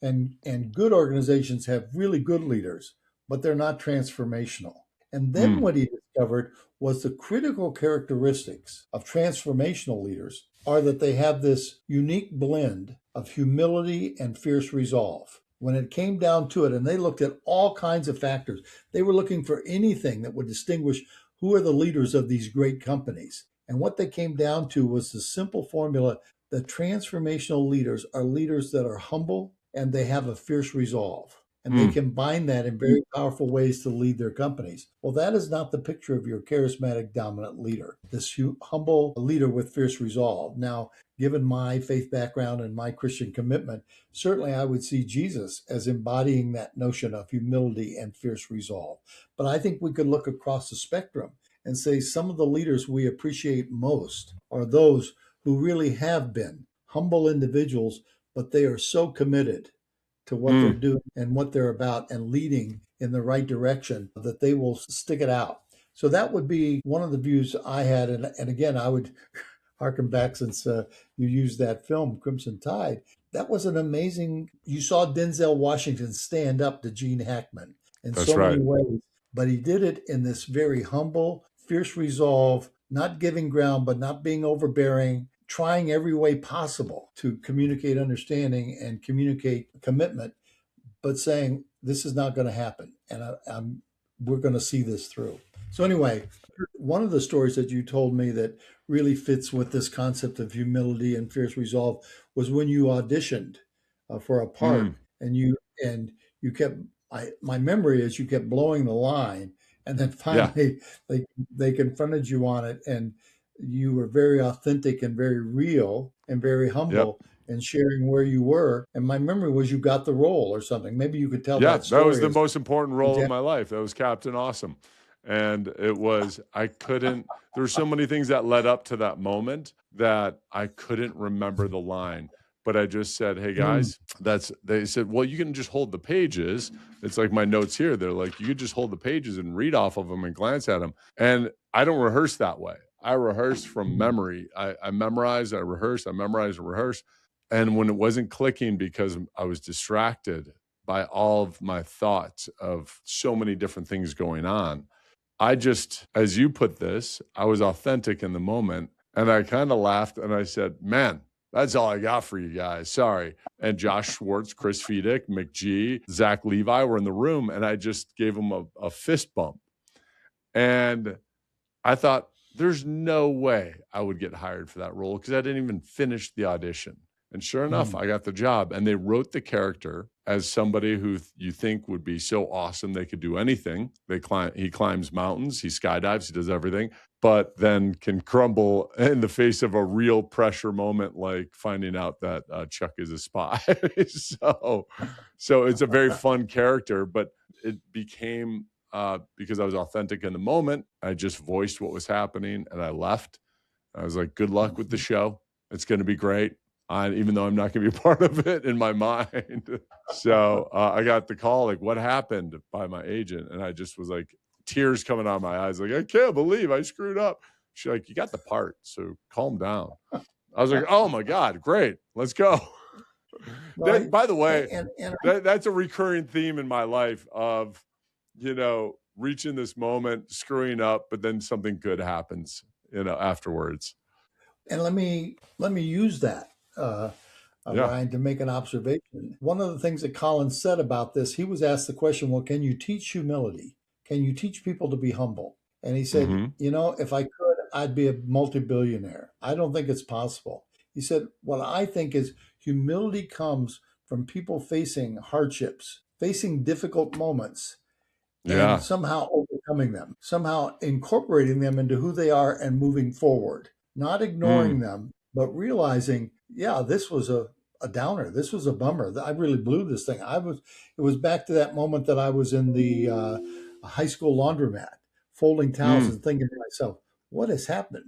And good organizations have really good leaders, but they're not transformational. And then Mm. what he discovered was the critical characteristics of transformational leaders are that they have this unique blend of humility and fierce resolve. When it came down to it, and they looked at all kinds of factors, they were looking for anything that would distinguish who are the leaders of these great companies. And what they came down to was the simple formula that transformational leaders are leaders that are humble and they have a fierce resolve. And they Mm. combine that in very powerful ways to lead their companies. Well, that is not the picture of your charismatic, dominant leader, this humble leader with fierce resolve. Now, given my faith background and my Christian commitment, certainly I would see Jesus as embodying that notion of humility and fierce resolve. But I think we could look across the spectrum and say some of the leaders we appreciate most are those who really have been humble individuals, but they are so committed to what they're Mm. doing and what they're about and leading in the right direction that they will stick it out. So that would be one of the views I had. And again, harken back since you used that film, Crimson Tide. That was an amazing. You saw Denzel Washington stand up to Gene Hackman in That's so many right. ways, but he did it in this very humble, fierce resolve, not giving ground, but not being overbearing, trying every way possible to communicate understanding and communicate commitment, but saying this is not going to happen, and we're going to see this through. So anyway, one of the stories that you told me that really fits with this concept of humility and fierce resolve was when you auditioned for a part, Mm, and you kept. My memory is you kept blowing the line, and then yeah. finally they confronted you on it, and you were very authentic and very real and very Yep. humble and sharing where you were. And my memory was you got the role or something. Maybe you could tell Yeah, that that was story the as most important an role of example. my life. That was Captain Awesome. And it was, I couldn't, there were so many things that led up to that moment that I couldn't remember the line. But I just said, hey Mm, guys, they said, well, you can just hold the pages. It's like my notes here. They're like, you could just hold the pages and read off of them and glance at them. And I don't rehearse that way. I rehearse from mm, memory. I memorize, I rehearse, I memorize, I rehearse. And when it wasn't clicking because I was distracted by all of my thoughts of so many different things going on, I just, as you put this, I was authentic in the moment. And I kind of laughed and I said, man, that's all I got for you guys. Sorry. And Josh Schwartz, Chris Fedick, McGee, Zach Levi were in the room. And I just gave them a fist bump. And I thought, there's no way I would get hired for that role because I didn't even finish the audition. And sure enough, mm. I got the job. And they wrote the character as somebody who you think would be so awesome they could do anything. He climbs mountains, he skydives, he does everything, but then can crumble in the face of a real pressure moment, like finding out that Chuck is a spy. So it's a very fun character, but it became because I was authentic in the moment. I just voiced what was happening and I left. I was like, good luck with the show. It's going to be great. Even though I'm not going to be a part of it in my mind. So I got the call, like, what happened by my agent? And I just was like, tears coming out of my eyes. Like, I can't believe I screwed up. She's like, you got the part. So calm down. I was like, oh my God, great. Let's go. Well, By the way, and that's a recurring theme in my life of, reaching this moment, screwing up, but then something good happens, afterwards. let me use that, Yeah. Ryan, to make an observation. One of the things that Colin said about this, he was asked the question, well, can you teach humility? Can you teach people to be humble? And he said, Mm-hmm. if I could, I'd be a multi-billionaire. I don't think it's possible. He said, what I think is humility comes from people facing hardships, facing difficult moments, and Yeah. somehow overcoming them, somehow incorporating them into who they are and moving forward, not ignoring Mm. them, but realizing, yeah, this was a downer. This was a bummer. I really blew this thing. It was back to that moment that I was in the high school laundromat, folding towels Mm. and thinking to myself, what has happened?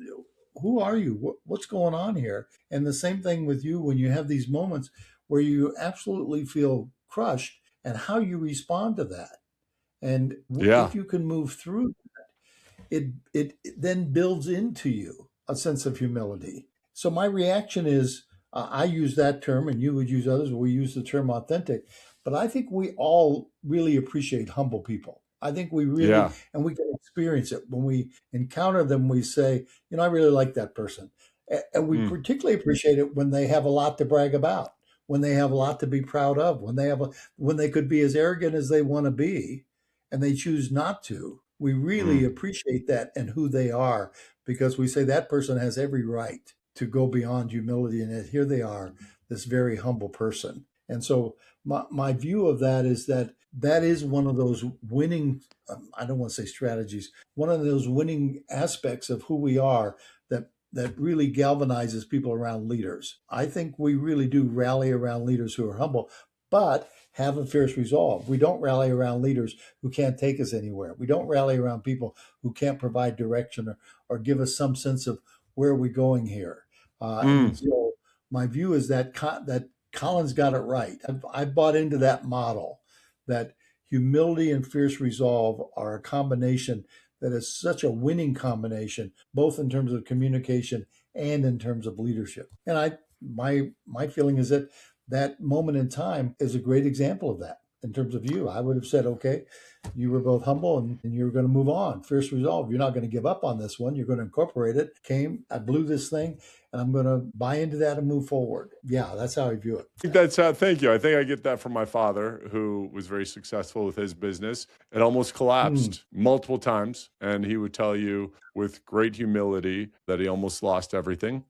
Who are you? What's going on here? And the same thing with you when you have these moments where you absolutely feel crushed and how you respond to that. And Yeah. if you can move through, it then builds into you a sense of humility. So my reaction is, I use that term, and you would use others. We use the term authentic, but I think we all really appreciate humble people. I think we really, Yeah. and we can experience it when we encounter them. We say, I really like that person, and we Mm. particularly appreciate it when they have a lot to brag about, when they have a lot to be proud of, when they could be as arrogant as they want to be, and they choose not to. We really Mm. appreciate that and who they are, because we say that person has every right to go beyond humility, and yet here they are, this very humble person. And so my view of that is that is one of those winning, I don't want to say strategies, one of those winning aspects of who we are that really galvanizes people around leaders. I think we really do rally around leaders who are humble, but have a fierce resolve. We don't rally around leaders who can't take us anywhere. We don't rally around people who can't provide direction or give us some sense of where are we going here. And Mm. so my view is that Colin's got it right. I've bought into that model that humility and fierce resolve are a combination that is such a winning combination, both in terms of communication and in terms of leadership. And my feeling is that that moment in time is a great example of that. In terms of you, I would have said, okay, you were both humble and you're going to move on. Fierce resolve. You're not going to give up on this one. You're going to incorporate it. I blew this thing and I'm going to buy into that and move forward. Yeah, that's how I view it. I think that's how, thank you. I think I get that from my father, who was very successful with his business. It almost collapsed multiple times. And he would tell you with great humility that he almost lost everything.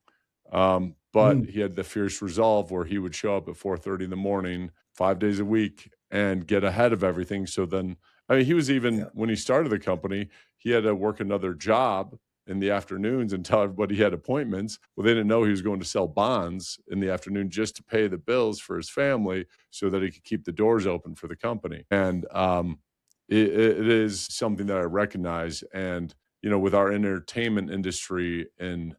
But he had the fierce resolve where he would show up at 4:30 in the morning, 5 days a week, and get ahead of everything. So then, I mean, he was even, when he started the company, he had to work another job in the afternoons and tell everybody he had appointments. Well, they didn't know he was going to sell bonds in the afternoon just to pay the bills for his family so that he could keep the doors open for the company. And it is something that I recognize. And, you know, with our entertainment industry in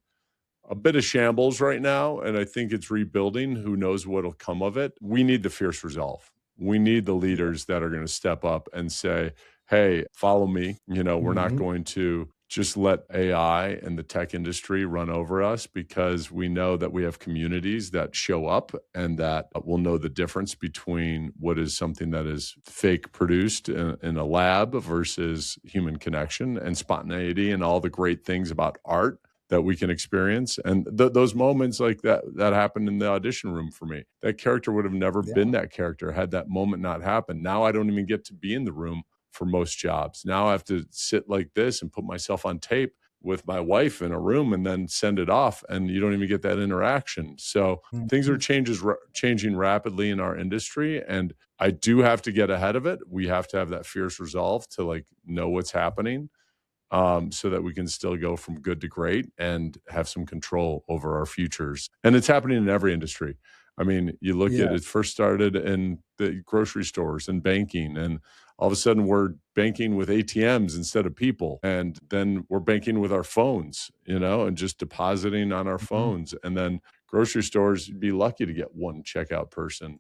a bit of shambles right now, and I think it's rebuilding. Who knows what'll come of it? We need the fierce resolve. We need the leaders that are going to step up and say, hey, follow me. You know, we're not going to just let AI and the tech industry run over us, because we know that we have communities that show up and that will know the difference between what is something that is fake produced in a lab versus human connection and spontaneity and all the great things about art that we can experience. And those moments like that happened in the audition room for me. That character would have never been that character had that moment not happened. Now I don't even get to be in the room for most jobs. Now I have to sit like this and put myself on tape with my wife in a room and then send it off, and you don't even get that interaction. So things are changing rapidly in our industry, and I do have to get ahead of it. We have to have that fierce resolve to like know what's happening, so that we can still go from good to great and have some control over our futures. And it's happening in every industry. I mean, you look at it first started in the grocery stores and banking, and all of a sudden we're banking with ATMs instead of people. And then we're banking with our phones, you know, and just depositing on our phones. And then grocery stores, you'd be lucky to get one checkout person.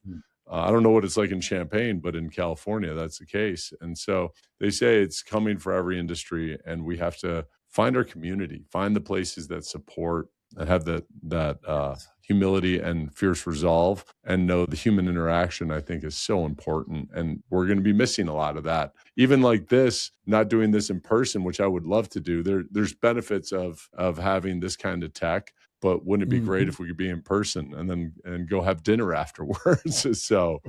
I don't know what it's like in Champaign, but in California, that's the case. And so they say it's coming for every industry, and we have to find our community, find the places that support and have that humility and fierce resolve, and know the human interaction, I think, is so important. And we're going to be missing a lot of that. Even like this, not doing this in person, which I would love to do. There's benefits of having this kind of tech. But wouldn't it be great if we could be in person and go have dinner afterwards? So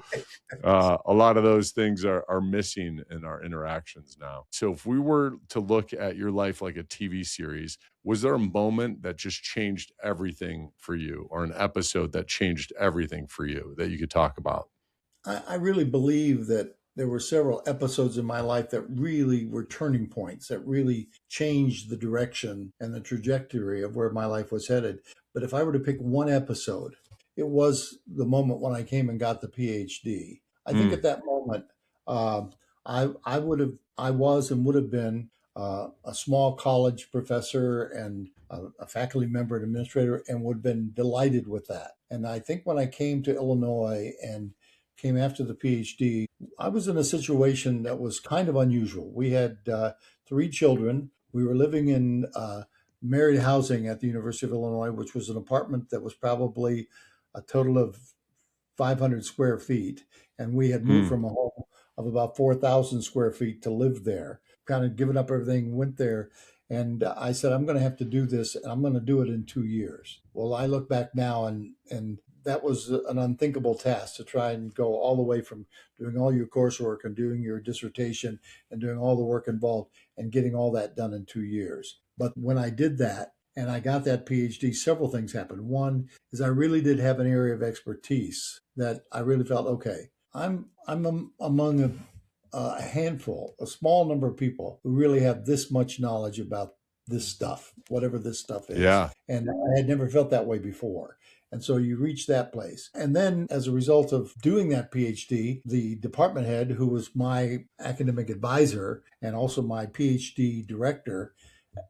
a lot of those things are missing in our interactions now. So if we were to look at your life like a TV series, was there a moment that just changed everything for you, or an episode that changed everything for you that you could talk about? I really believe that there were several episodes in my life that really were turning points, that really changed the direction and the trajectory of where my life was headed. But if I were to pick one episode, it was the moment when I came and got the PhD. I think at that moment, I was and would have been a small college professor and a faculty member and administrator, and would have been delighted with that. And I think when I came to Illinois and came after the PhD, I was in a situation that was kind of unusual. We had 3 children. We were living in married housing at the University of Illinois, which was an apartment that was probably a total of 500 square feet. And we had moved from a home of about 4,000 square feet to live there, kind of given up everything, went there. And I said, I'm going to have to do this, and I'm going to do it in 2 years. Well, I look back now, and that was an unthinkable task, to try and go all the way from doing all your coursework and doing your dissertation and doing all the work involved and getting all that done in 2 years. But when I did that and I got that PhD, several things happened. One is I really did have an area of expertise that I really felt, okay, I'm among a handful, a small number of people who really have this much knowledge about this stuff, whatever this stuff is. Yeah. And I had never felt that way before. And so you reach that place. And then as a result of doing that PhD, the department head, who was my academic advisor and also my PhD director,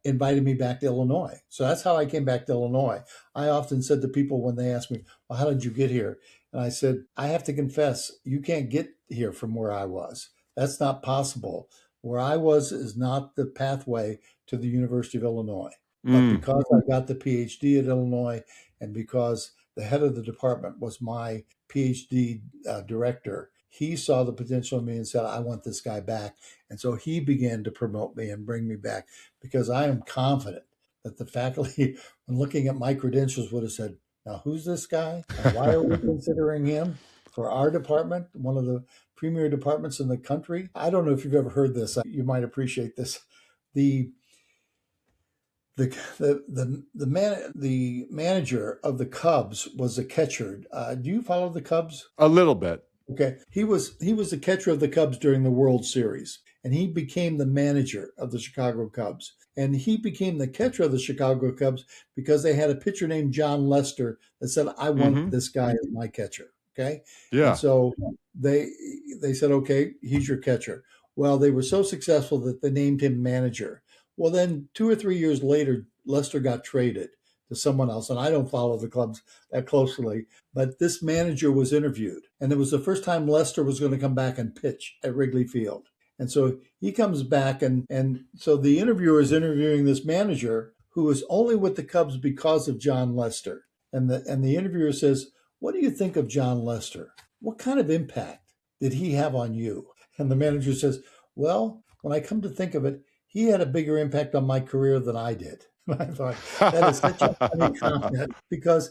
invited me back to Illinois. So that's how I came back to Illinois. I often said to people when they ask me, well, how did you get here? And I said, I have to confess, you can't get here from where I was. That's not possible. Where I was is not the pathway to the University of Illinois. But Mm. because I got the PhD at Illinois, and because the head of the department was my PhD director, he saw the potential in me and said, I want this guy back. And so he began to promote me and bring me back, because I am confident that the faculty, when looking at my credentials, would have said, now, who's this guy and why are we considering him for our department, one of the premier departments in the country? I don't know if you've ever heard this. You might appreciate this. The the manager of the Cubs was a catcher. Do you follow the Cubs? A little bit. Okay, he was the catcher of the Cubs during the World Series, and he became the manager of the Chicago Cubs. And he became the catcher of the Chicago Cubs because they had a pitcher named John Lester that said, "I want this guy as my catcher." Okay, and Yeah. so they they said, "Okay, he's your catcher." Well, they were so successful that they named him manager. Well, then 2 or 3 years later, Lester got traded to someone else, and I don't follow the Cubs that closely. But this manager was interviewed, and it was the first time Lester was going to come back and pitch at Wrigley Field. And so he comes back, and so the interviewer is interviewing this manager who was only with the Cubs because of John Lester. And the interviewer says, "What do you think of John Lester? What kind of impact did he have on you?" And the manager says, "Well, when I come to think of it, he had a bigger impact on my career than I did." And I thought, that is such a funny comment, because,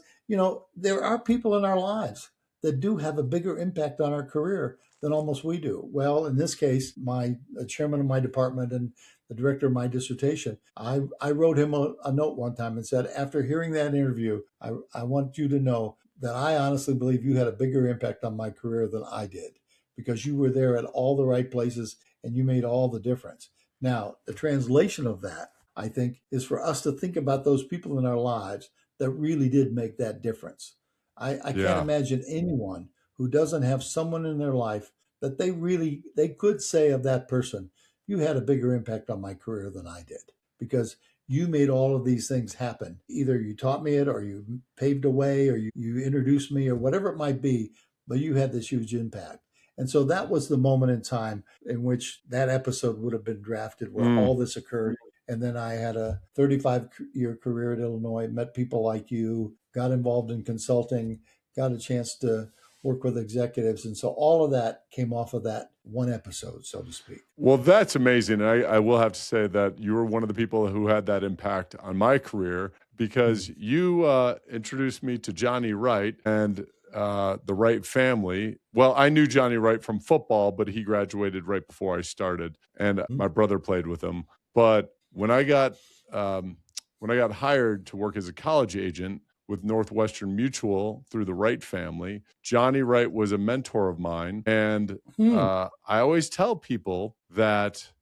there are people in our lives that do have a bigger impact on our career than almost we do. Well, in this case, my chairman of my department and the director of my dissertation, I wrote him a note one time and said, after hearing that interview, I want you to know that I honestly believe you had a bigger impact on my career than I did, because you were there at all the right places and you made all the difference. Now, the translation of that, I think, is for us to think about those people in our lives that really did make that difference. I can't Yeah. imagine anyone who doesn't have someone in their life that they could say of that person, you had a bigger impact on my career than I did, because you made all of these things happen. Either you taught me it, or you paved a way, or you introduced me, or whatever it might be, but you had this huge impact. And so that was the moment in time in which that episode would have been drafted, where all this occurred. And then I had a 35-year career at Illinois, met people like you, got involved in consulting, got a chance to work with executives. And so all of that came off of that one episode, so to speak. Well, that's amazing. I will have to say that you were one of the people who had that impact on my career, because you introduced me to Johnny Wright and the Wright family. Well, I knew Johnny Wright from football, but he graduated right before I started, and my brother played with him. But when I got hired to work as a college agent with Northwestern Mutual through the Wright family, Johnny Wright was a mentor of mine. And I always tell people that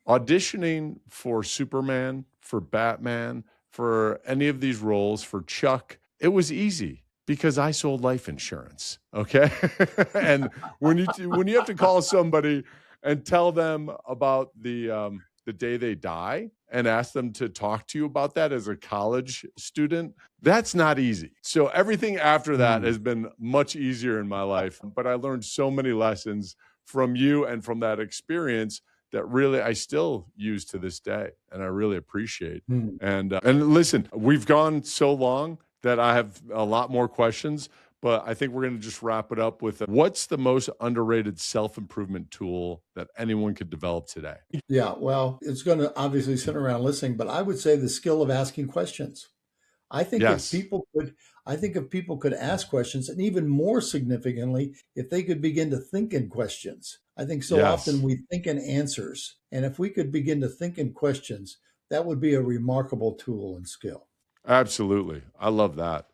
auditioning for Superman, for Batman, for any of these roles, for Chuck, it was easy because I sold life insurance. Okay. And when you have to call somebody and tell them about the day they die and ask them to talk to you about that as a college student, that's not easy. So everything after that has been much easier in my life. But I learned so many lessons from you and from that experience that really I still use to this day, and I really appreciate. And listen, we've gone so long that I have a lot more questions, but I think we're going to just wrap it up with what's the most underrated self-improvement tool that anyone could develop today? Yeah, well, it's going to obviously sit around listening, but I would say the skill of asking questions. I think Yes. if people could ask questions, and even more significantly, if they could begin to think in questions. I think so Yes. often we think in answers, and if we could begin to think in questions, that would be a remarkable tool and skill. Absolutely. I love that.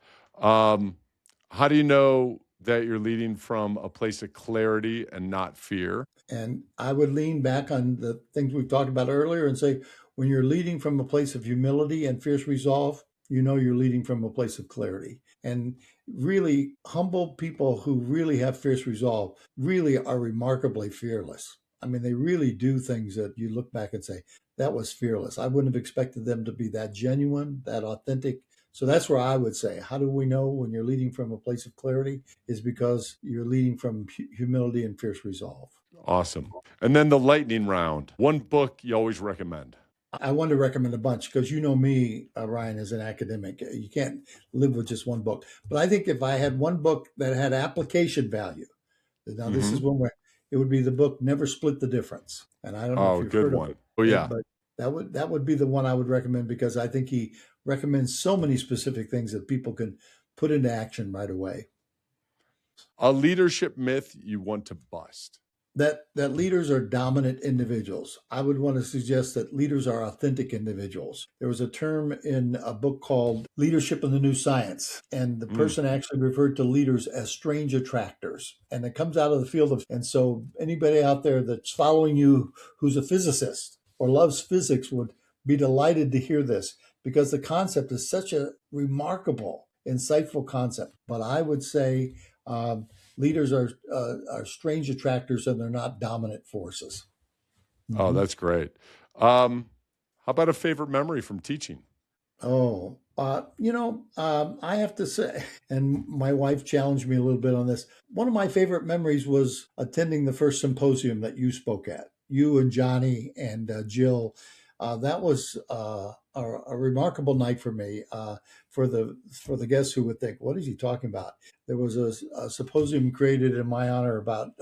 How do you know that you're leading from a place of clarity and not fear? And I would lean back on the things we talked about earlier and say, when you're leading from a place of humility and fierce resolve, you know you're leading from a place of clarity. And really humble people who really have fierce resolve really are remarkably fearless. I mean, they really do things that you look back and say, that was fearless. I wouldn't have expected them to be that genuine, that authentic. So that's where I would say, how do we know when you're leading from a place of clarity? Is because you're leading from humility and fierce resolve. Awesome. And then the lightning round. One book you always recommend. I want to recommend a bunch because you know me, Ryan, as an academic. You can't live with just one book. But I think if I had one book that had application value, now this is Hmm. one where it would be the book Never Split the Difference. And I don't know if Oh, you've good heard of one. it, Oh, yeah. but that would be the one I would recommend because I think he recommends so many specific things that people can put into action right away. A leadership myth you want to bust. That leaders are dominant individuals. I would want to suggest that leaders are authentic individuals. There was a term in a book called Leadership in the New Science, and the Mm. person actually referred to leaders as strange attractors. And it comes out of the field of, and so anybody out there that's following you who's a physicist or loves physics would be delighted to hear this because the concept is such a remarkable, insightful concept. But I would say, leaders are strange attractors and they're not dominant forces. Oh, Mm-hmm. that's great. How about a favorite memory from teaching? Oh, I have to say, and my wife challenged me a little bit on this. One of my favorite memories was attending the first symposium that you spoke at, you and Johnny and Jill. That was a remarkable night for me. For the guests who would think, "What is he talking about?" There was a symposium created in my honor about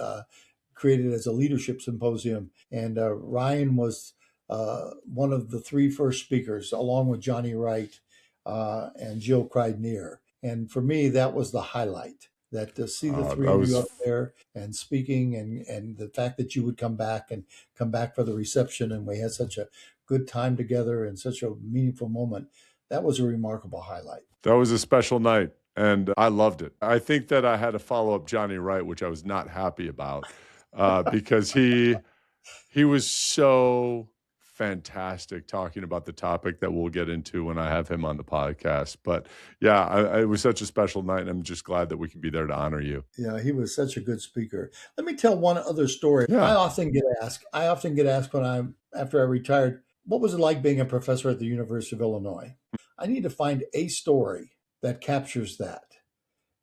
created as a leadership symposium, and Ryan was one of the three first speakers, along with Johnny Wright and Jill Cried-Near. And for me, that was the highlight. That to see the three That of you was up there and speaking, and the fact that you would come back for the reception, and we had such a good time together and such a meaningful moment. That was a remarkable highlight. that was a special night, and I loved it. I think that I had to follow up Johnny Wright, which I was not happy about, because he was so fantastic talking about the topic that we'll get into when I have him on the podcast. But yeah, it was such a special night, and I'm just glad that we can be there to honor you. Yeah, he was such a good speaker. Let me tell one other story. I Yeah. often get asked. I often get asked when I'm after I retired, what was it like being a professor at the University of Illinois? I need to find a story that captures that.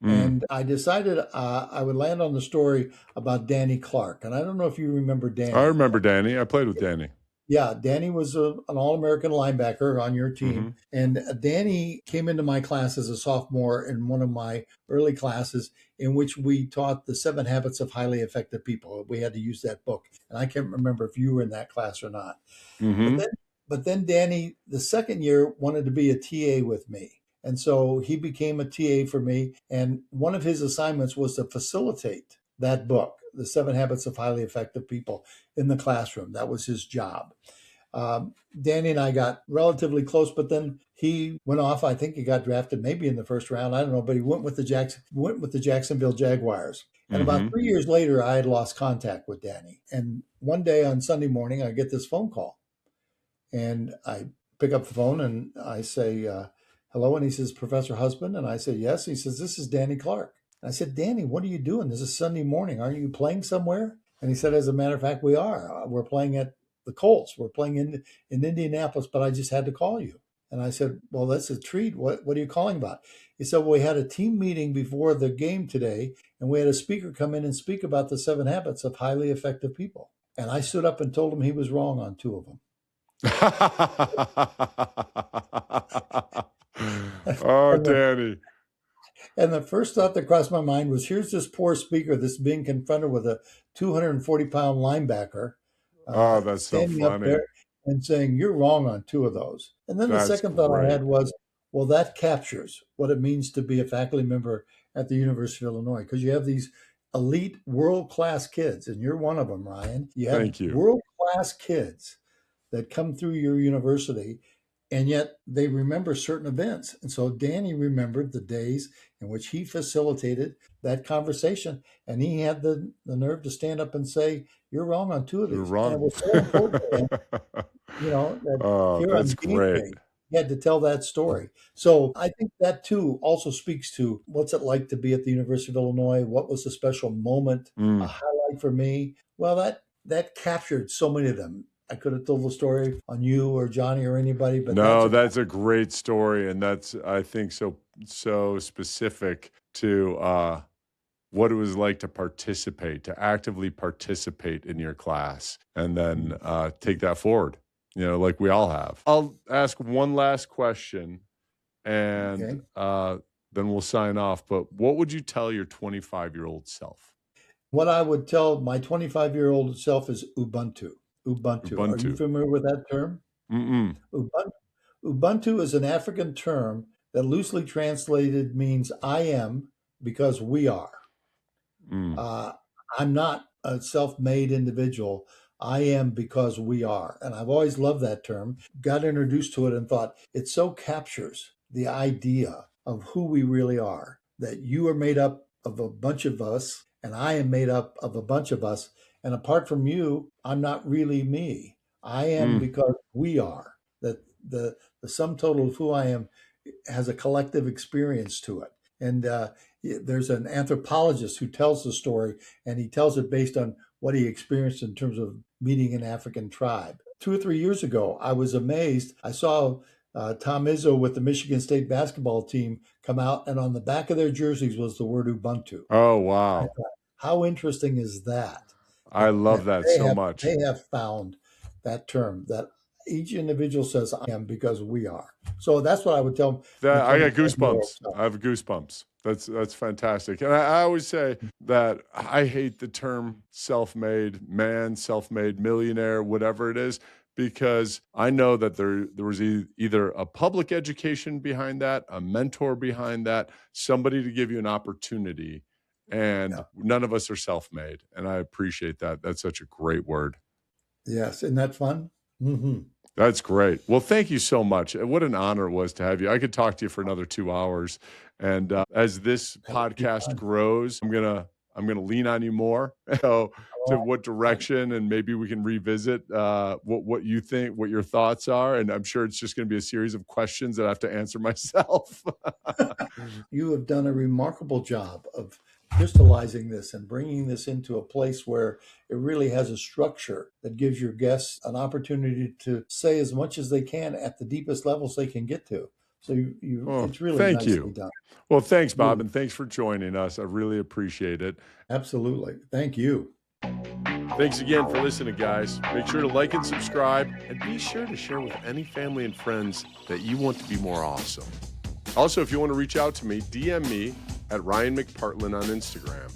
Mm. And I decided I would land on the story about Danny Clark. And I don't know if you remember I Danny. remember Danny. I played with Danny. Yeah, Danny was an All-American linebacker on your Hmm. team. And Danny came into my class as a sophomore in one of my early classes in which we taught the 7 Habits of Highly Effective People. We had to use that book. And I can't remember if you were in that class or not. But Hmm. then, but then Danny, the second year, wanted to be a TA with me. And so he became a TA for me. And one of his assignments was to facilitate that book, The 7 Habits of Highly Effective People, in the classroom. That was his job. Danny and I got relatively close, but then he went off. I think he got drafted maybe in the first round. I don't know, but he went with the Jacksonville Jaguars. And about Hmm. 3 years later, I had lost contact with Danny. And one day on Sunday morning, I get this phone call, and I pick up the phone and I say, "Hello," and he says, "Professor Husband," and I said, "Yes." He says, "This is Danny Clark." And I said, "Danny, what are you doing? This is Sunday morning. Aren't you playing somewhere?" And he said, "As a matter of fact, we are. We're playing at the Colts. We're playing in Indianapolis, but I just had to call you." And I said, "Well, that's a treat. What are you calling about?" He said, "Well, we had a team meeting before the game today, and we had a speaker come in and speak about the 7 habits of highly effective people." And I stood up and told him he was wrong on 2 of them. Oh, And the Danny. And the first thought that crossed my mind was, here's this poor speaker that's being confronted with a 240-pound linebacker Oh, that's so standing up funny. there and saying, "You're wrong on 2 of those." And then the That's second thought I great. had was, well, that captures what it means to be a faculty member at the University of Illinois, because you have these elite world-class kids, and you're one of them, Ryan. You have Thank you. world-class kids that come through your university, and yet they remember certain events. And so Danny remembered the days in which he facilitated that conversation, and he had the nerve to stand up and say, "You're wrong on 2 of You're these." And it wrong. was so important to him, that Oh, here that's on game great. day, he had to tell that story. So I think that too also speaks to what's it like to be at the University of Illinois. What was a special moment, a Mm. highlight for me? Well, that captured so many of them. I could have told the story on you or Johnny or anybody, but that's No, a that's a great story, and that's, I think, so specific to what it was like to participate, to actively participate in your class, and then take that forward. like we all have. I'll ask one last question and then we'll sign off. But what would you tell your 25-year-old self? What I would tell my 25-year-old self is Ubuntu. Ubuntu. Are you Ubuntu. familiar with that term? Mm-mm. Ubuntu is an African term that loosely translated means I am because we are. I'm not a self-made individual. I am because we are. And I've always loved that term, got introduced to it and thought it so captures the idea of who we really are, that you are made up of a bunch of us and I am made up of a bunch of us. And apart from you, I'm not really me. I am because we are. That the sum total of who I am has a collective experience to it. And there's an anthropologist who tells the story, and he tells it based on what he experienced in terms of meeting an African tribe. 2 or 3 years ago, I was amazed. I saw Tom Izzo with the Michigan State basketball team come out, and on the back of their jerseys was the word Ubuntu. Oh, wow. I thought, how interesting is that? I love that so much. They have found that term, that each individual says I am because we are. So that's what I would tell them. I got goosebumps. I have goosebumps. That's fantastic. And I always say that I hate the term self-made man, self-made millionaire, whatever it is, because I know that there was either a public education behind that, a mentor behind that, somebody to give you an opportunity. And none of us are self-made. And I appreciate that. That's such a great word. Yes. Isn't that fun? Mm-hmm. That's great. Well, thank you so much. What an honor it was to have you. I could talk to you for another 2 hours. And as this podcast grows, I'm gonna lean on you more. So, to what direction, and maybe we can revisit what you think, what your thoughts are. And I'm sure it's just going to be a series of questions that I have to answer myself. You have done a remarkable job of crystallizing this and bringing this into a place where it really has a structure that gives your guests an opportunity to say as much as they can at the deepest levels they can get to. So it's really nicely done. Well, thanks, Bob, and thanks for joining us. I really appreciate it. Absolutely. Thank you. Thanks again for listening, guys. Make sure to like and subscribe, and be sure to share with any family and friends that you want to be more awesome. Also, if you want to reach out to me, DM me at Ryan McPartlin on Instagram.